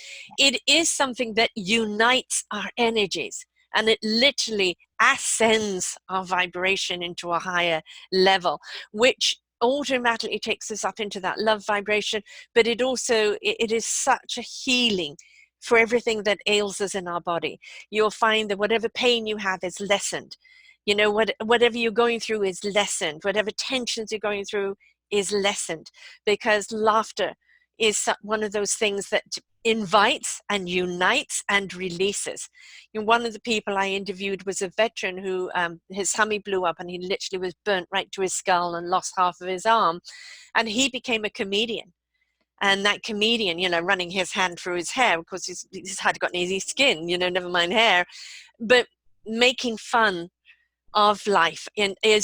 is something that unites our energies, and it literally ascends our vibration into a higher level, which automatically takes us up into that love vibration. But it also, it is such a healing for everything that ails us in our body. You'll find that whatever pain you have is lessened. You know, whatever you're going through is lessened. Whatever tensions you're going through is lessened, because laughter is one of those things that invites and unites and releases. You know, one of the people I interviewed was a veteran who his tummy blew up and he literally was burnt right to his skull and lost half of his arm, and he became a comedian. And that comedian, you know, running his hand through his hair, because he's had got an easy skin, you know, never mind hair, but making fun of life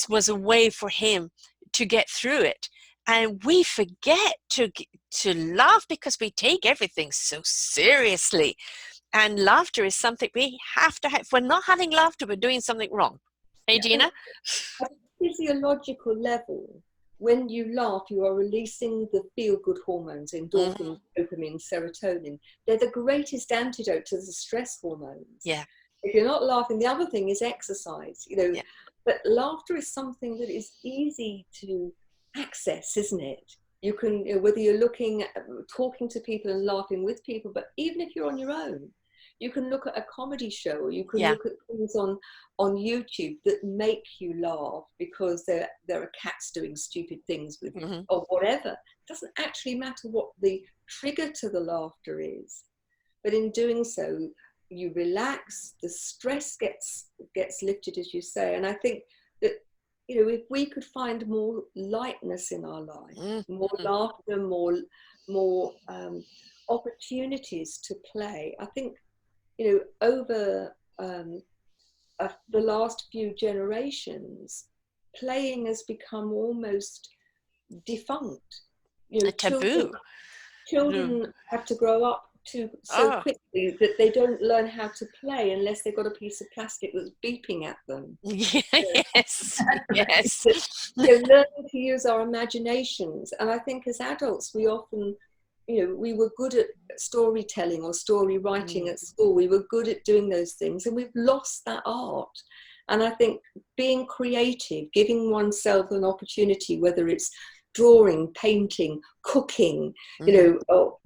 was a way for him to get through it. And we forget to laugh because we take everything so seriously. And laughter is something we have to have. If we're not having laughter, we're doing something wrong. Hey, Gina? At a physiological level, when you laugh, you are releasing the feel-good hormones, endorphins, dopamine, serotonin. They're the greatest antidote to the stress hormones. Yeah. If you're not laughing, the other thing is exercise, you know. Yeah. But laughter is something that is easy to access, isn't it? You can, you know, whether you're looking at, talking to people and laughing with people, but even if you're on your own, you can look at a comedy show, or you can look at things on YouTube that make you laugh because there are cats doing stupid things with or whatever. It doesn't actually matter what the trigger to the laughter is, but in doing so, you relax, the stress gets lifted, as you say. And I think that, you know, if we could find more lightness in our life, more laughter, more opportunities to play, I think, you know, over the last few generations, playing has become almost defunct. You know, a taboo. Children have to grow up so quickly that they don't learn how to play unless they've got a piece of plastic that's beeping at them. Yes, yes. They're learning to use our imaginations. And I think as adults, we often, you know, we were good at storytelling or story writing at school. We were good at doing those things, and we've lost that art. And I think being creative, giving oneself an opportunity, whether it's drawing, painting, cooking, you know, or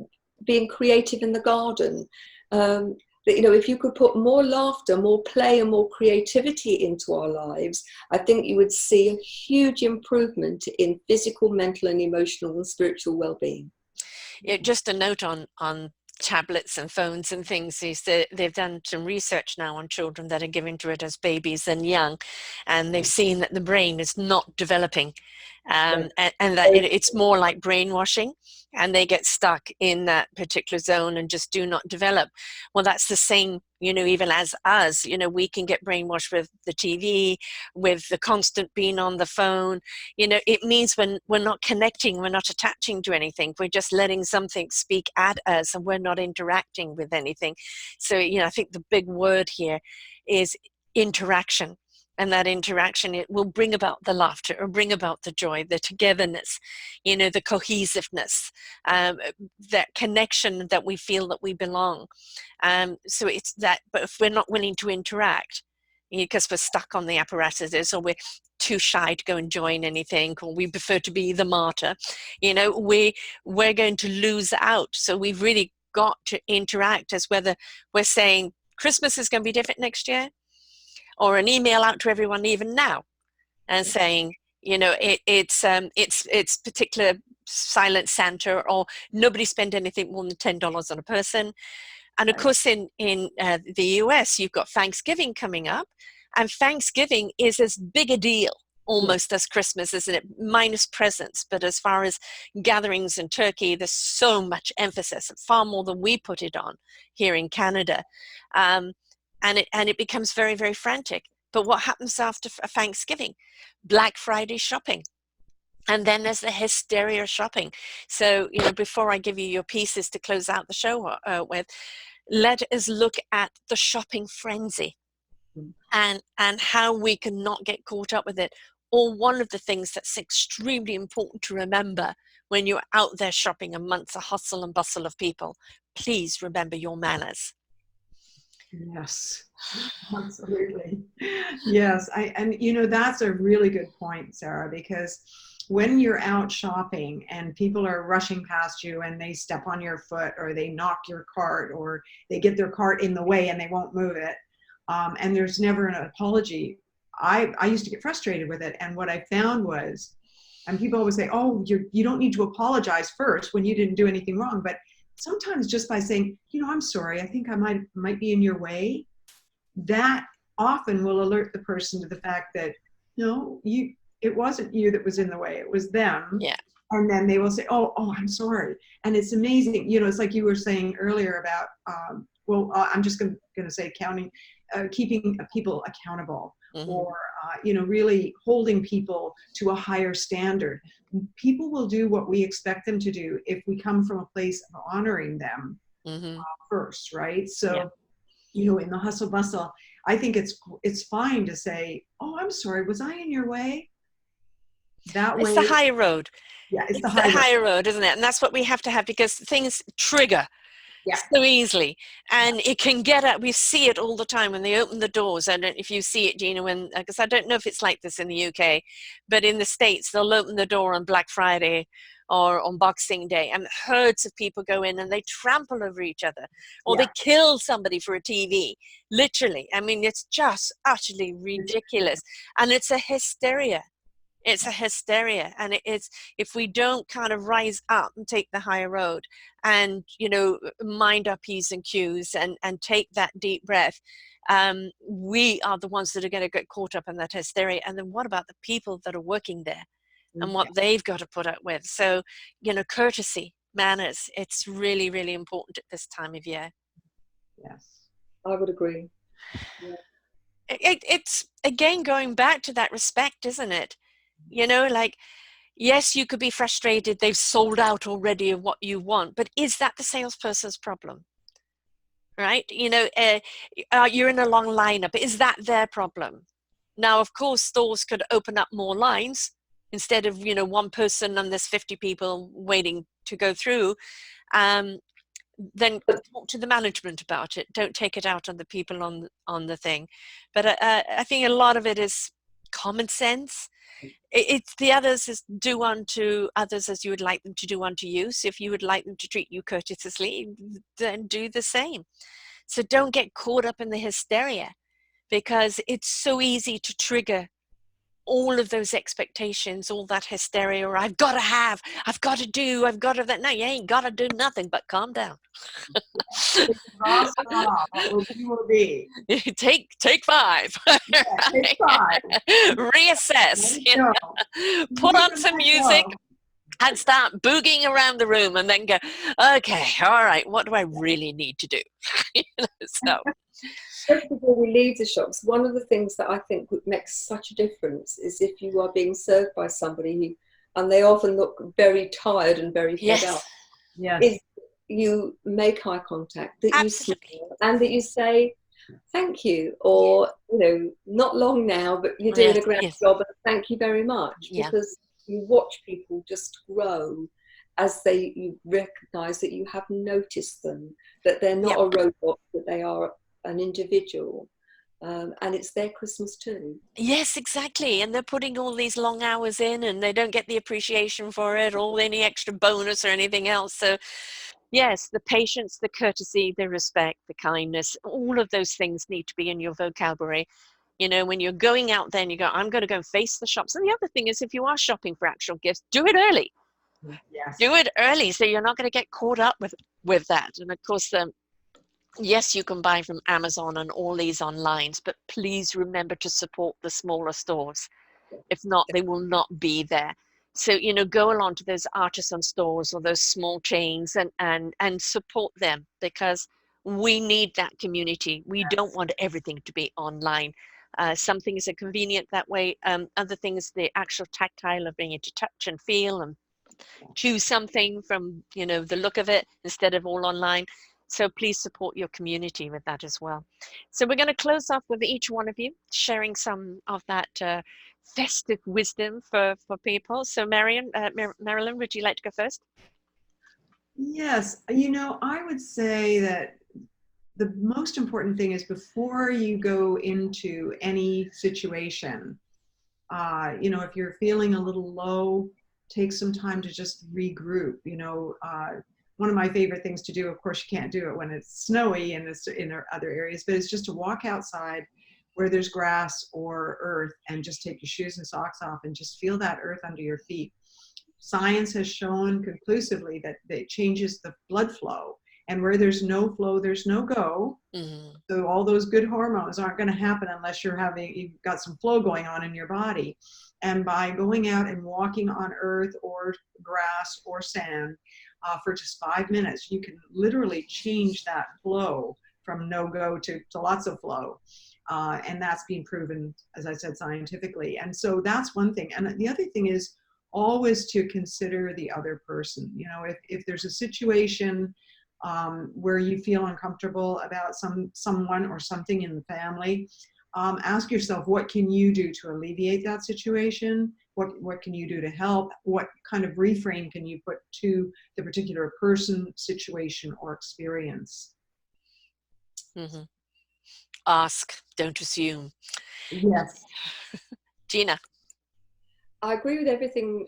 being creative in the garden, that, you know, if you could put more laughter, more play and more creativity into our lives, I think you would see a huge improvement in physical, mental and emotional and spiritual well-being. Yeah, just a note on tablets and phones and things is that they've done some research now on children that are given to it as babies and young, and they've seen that the brain is not developing, and that it's more like brainwashing, and they get stuck in that particular zone and just do not develop. Well, that's the same, you know, even as us, you know, we can get brainwashed with the TV, with the constant being on the phone. You know, it means when we're not connecting, we're not attaching to anything, we're just letting something speak at us and we're not interacting with anything. So, you know, I think the big word here is interaction. And that interaction, it will bring about the laughter, or bring about the joy, the togetherness, you know, the cohesiveness, that connection that we feel that we belong. So it's that, but if we're not willing to interact, because we're stuck on the apparatuses, or we're too shy to go and join anything, or we prefer to be the martyr, you know, we're going to lose out. So we've really got to interact, as whether we're saying Christmas is going to be different next year, or an email out to everyone even now and saying, you know, it's particular silent Santa, or nobody spend anything more than $10 on a person. And of course, in the US, you've got Thanksgiving coming up, and Thanksgiving is as big a deal almost as Christmas, isn't it? Minus presents, but as far as gatherings and turkey, there's so much emphasis, far more than we put it on here in Canada, and it becomes very, very frantic. But what happens after Thanksgiving? Black Friday shopping. And then there's the hysteria shopping. So, you know, before I give you your pieces to close out the show with, let us look at the shopping frenzy and how we can not get caught up with it. Or one of the things that's extremely important to remember when you're out there shopping amongst a hustle and bustle of people, please remember your manners. Yes, absolutely. Yes, and you know, that's a really good point, Sarah, because when you're out shopping and people are rushing past you and they step on your foot or they knock your cart or they get their cart in the way and they won't move it, and there's never an apology, I used to get frustrated with it. And what I found was, and people always say, oh, you don't need to apologize first when you didn't do anything wrong. But sometimes just by saying, you know, I'm sorry, I think I might be in your way, that often will alert the person to the fact that, no, it wasn't you that was in the way, it was them. Yeah. And then they will say, oh, I'm sorry. And it's amazing. You know, it's like you were saying earlier about, I'm just going to say keeping people accountable, or, you know, really holding people to a higher standard. People will do what we expect them to do if we come from a place of honoring them first, right? So, you know, in the hustle bustle, I think it's fine to say, oh, I'm sorry, was I in your way? That way. It's the higher road. Yeah, it's the higher road, isn't it? And that's what we have to have, because things trigger so easily, and it can get at, we see it all the time when they open the doors. I don't know if you see it, Gina, because I don't know if it's like this in the UK, but in the States, they'll open the door on Black Friday or on Boxing Day, and herds of people go in and they trample over each other, or they kill somebody for a TV, literally. I mean, it's just utterly ridiculous, and it's a hysteria. It's a hysteria, and it's, if we don't kind of rise up and take the higher road and, you know, mind our P's and Q's and take that deep breath, we are the ones that are going to get caught up in that hysteria. And then what about the people that are working there and what they've got to put up with? So, you know, courtesy, manners, it's really, really important at this time of year. Yes, I would agree. Yeah. It's, again, going back to that respect, isn't it? You know, like, yes, you could be frustrated, they've sold out already of what you want, but is that the salesperson's problem? Right? You know, you're in a long lineup, is that their problem? Now, of course, stores could open up more lines instead of, you know, one person and there's 50 people waiting to go through. Then talk to the management about it. Don't take it out on the people on the thing. But I think a lot of it is common sense. It's the others is do unto others as you would like them to do unto you. So if you would like them to treat you courteously, then do the same. So don't get caught up in the hysteria, because it's so easy to trigger all of those expectations, all that hysteria, or I've got to do, I've got to that. No, you ain't got to do nothing but calm down. Will be. Take 5. Take 5. Reassess. You know? Put on some music and start boogieing around the room, and then go, okay, all right, what do I really need to do? You know, so. Just before we leave the shops, one of the things that I think makes such a difference is if you are being served by somebody and they often look very tired and very fed up. Yes. Is you make eye contact, that Absolutely. you smile, and that you say thank you, or you know, not long now, but you're doing a great job, and thank you very much, because you watch people just grow as you recognize that you have noticed them, that they're not a robot, that they are an individual, and it's their Christmas too. Yes, exactly. And they're putting all these long hours in, and they don't get the appreciation for it, or any extra bonus or anything else. So yes, the patience, the courtesy, the respect, the kindness, all of those things need to be in your vocabulary. You know, when you're going out there and you go, I'm going to go and face the shops. And the other thing is, if you are shopping for actual gifts, do it early. Yes. Do it early, so you're not going to get caught up with that. And of course, yes, you can buy from Amazon and all these online, but please remember to support the smaller stores. If not, they will not be there. So, you know, go along to those artisan stores or those small chains and support them, because we need that community. We don't want everything to be online. Some things are convenient that way. Other things, the actual tactile of being able to touch and feel and choose something from, you know, the look of it instead of all online. So please support your community with that as well. So we're going to close off with each one of you sharing some of that festive wisdom for people. So Marilyn, would you like to go first? Yes, you know, I would say that the most important thing is before you go into any situation, you know, if you're feeling a little low, take some time to just regroup. You know, one of my favorite things to do, of course, you can't do it when it's snowy and it's in other areas, but it's just to walk outside where there's grass or earth and just take your shoes and socks off and just feel that earth under your feet. Science has shown conclusively that it changes the blood flow. And where there's no flow, there's no go. Mm-hmm. So all those good hormones aren't going to happen unless you've got some flow going on in your body. And by going out and walking on earth or grass or sand for just 5 minutes, you can literally change that flow from no go to lots of flow. And that's being proven, as I said, scientifically. And so that's one thing. And the other thing is always to consider the other person. You know, if there's a situation where you feel uncomfortable about someone or something in the family, ask yourself, what can you do to alleviate that situation? What can you do to help? What kind of reframe can you put to the particular person, situation, or experience? Mm-hmm. Ask, don't assume. Yes. Gina. I agree with everything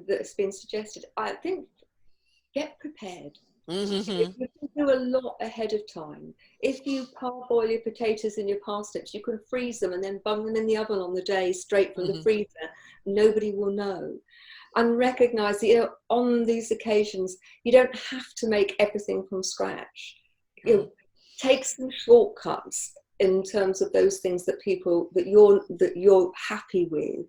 that's been suggested. I think get prepared. Mm-hmm. You can do a lot ahead of time. If you parboil your potatoes in your parsnips, you can freeze them and then bung them in the oven on the day straight from the freezer. Nobody will know. And recognize that, you know, on these occasions, you don't have to make everything from scratch. You know, take some shortcuts in terms of those things that you're happy with,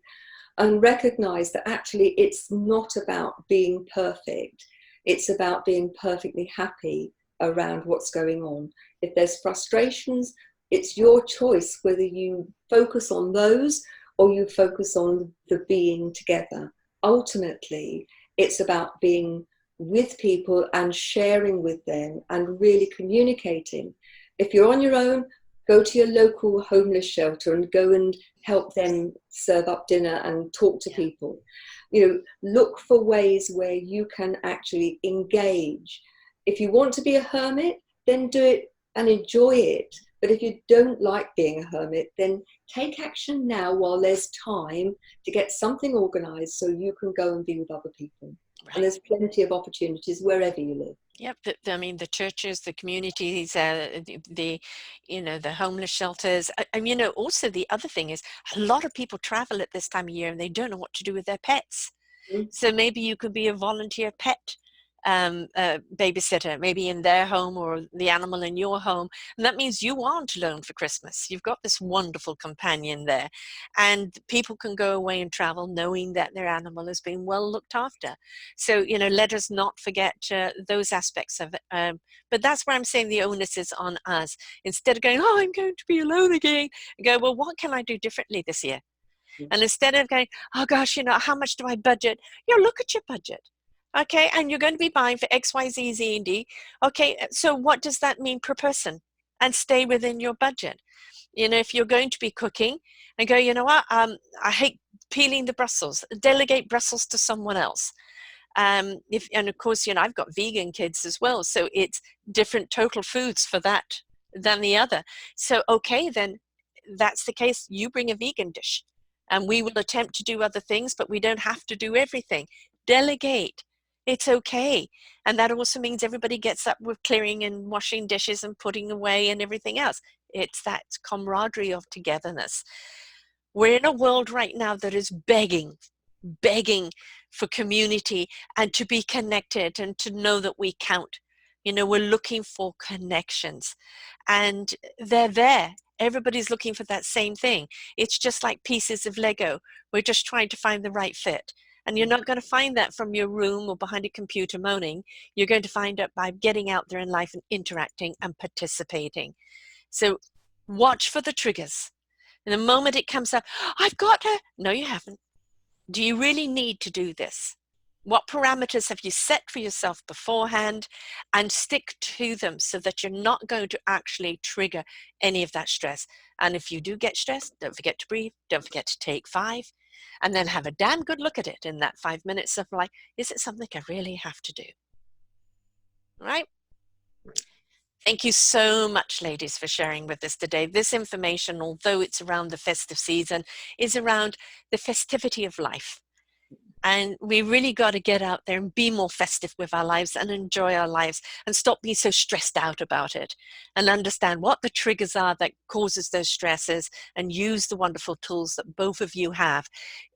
and recognize that actually it's not about being perfect. It's about being perfectly happy around what's going on. If there's frustrations, it's your choice whether you focus on those or you focus on the being together. Ultimately, it's about being with people and sharing with them and really communicating. If you're on your own, go to your local homeless shelter and go and help them serve up dinner and talk to people. You know, look for ways where you can actually engage. If you want to be a hermit, then do it and enjoy it. But if you don't like being a hermit, then take action now while there's time to get something organized so you can go and be with other people. Right. And there's plenty of opportunities wherever you live. Yep, I mean, the churches, the communities, the you know, the homeless shelters. You know, also the other thing is a lot of people travel at this time of year and they don't know what to do with their pets. Mm-hmm. So maybe you could be a volunteer pet babysitter, maybe in their home or the animal in your home. And that means you aren't alone for Christmas. You've got this wonderful companion there. And people can go away and travel knowing that their animal has been well looked after. So, you know, let us not forget those aspects of it. But that's where I'm saying the onus is on us. Instead of going, oh, I'm going to be alone again, go, well, what can I do differently this year? Mm-hmm. And instead of going, oh gosh, you know, how much do I budget? You know, look at your budget. Okay, and you're going to be buying for X, Y, Z, Z, and D. Okay, so what does that mean per person? And stay within your budget. You know, if you're going to be cooking and go, you know what, I hate peeling the Brussels. Delegate Brussels to someone else. And of course, you know, I've got vegan kids as well, so it's different total foods for that than the other. So, okay, then that's the case. You bring a vegan dish, and we will attempt to do other things, but we don't have to do everything. Delegate. It's okay. And that also means everybody gets up with clearing and washing dishes and putting away and everything else. It's that camaraderie of togetherness. We're in a world right now that is begging for community and to be connected and to know that we count. We're looking for connections, and they're there. Everybody's looking for that same thing. It's just like pieces of Lego. We're just trying to find the right fit. And you're not going to find that from your room or behind a computer moaning. You're going to find it by getting out there in life and interacting and participating. So watch for the triggers. And the moment it comes up, I've got to. No, you haven't. Do you really need to do this? What parameters have you set for yourself beforehand, and stick to them so that you're not going to actually trigger any of that stress. And if you do get stressed, don't forget to breathe, don't forget to take 5, and then have a damn good look at it in that 5 minutes of like, is it something I really have to do? All right? Thank you so much, ladies, for sharing with us today. This information, although it's around the festive season, is around the festivity of life. And we really got to get out there and be more festive with our lives and enjoy our lives, and stop being so stressed out about it, and understand what the triggers are that causes those stresses, and use the wonderful tools that both of you have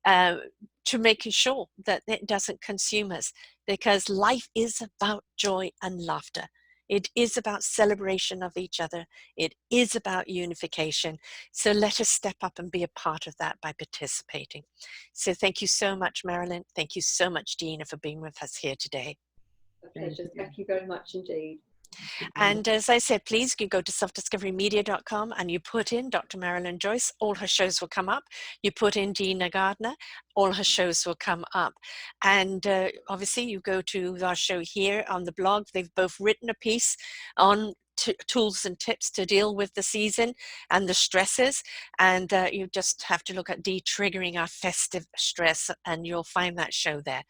to making sure that it doesn't consume us, because life is about joy and laughter. It is about celebration of each other. It is about unification. So let us step up and be a part of that by participating. So thank you so much, Marilyn. Thank you so much, Gina, for being with us here today. A pleasure. Thank you very much indeed. And as I said, please you go to selfdiscoverymedia.com and you put in Dr. Marilyn Joyce, all her shows will come up. You put in Gina Gardiner, all her shows will come up. And obviously you go to our show here on the blog. They've both written a piece on tools and tips to deal with the season and the stresses, and you just have to look at de-triggering our festive stress, and you'll find that show there.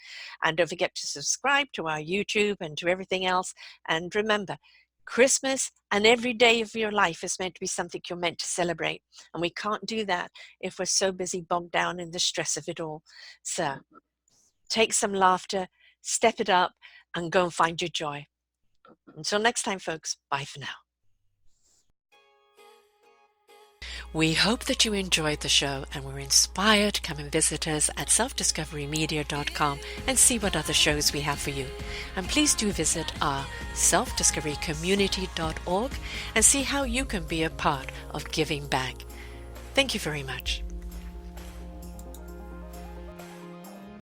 And don't forget to subscribe to our YouTube and to everything else. And remember, Christmas and every day of your life is meant to be something you're meant to celebrate, and we can't do that if we're so busy bogged down in the stress of it all. So take some laughter, step it up, and go and find your joy. Until next time, folks, bye for now. We hope that you enjoyed the show and were inspired to come and visit us at selfdiscoverymedia.com and see what other shows we have for you. And please do visit our selfdiscoverycommunity.org and see how you can be a part of giving back. Thank you very much.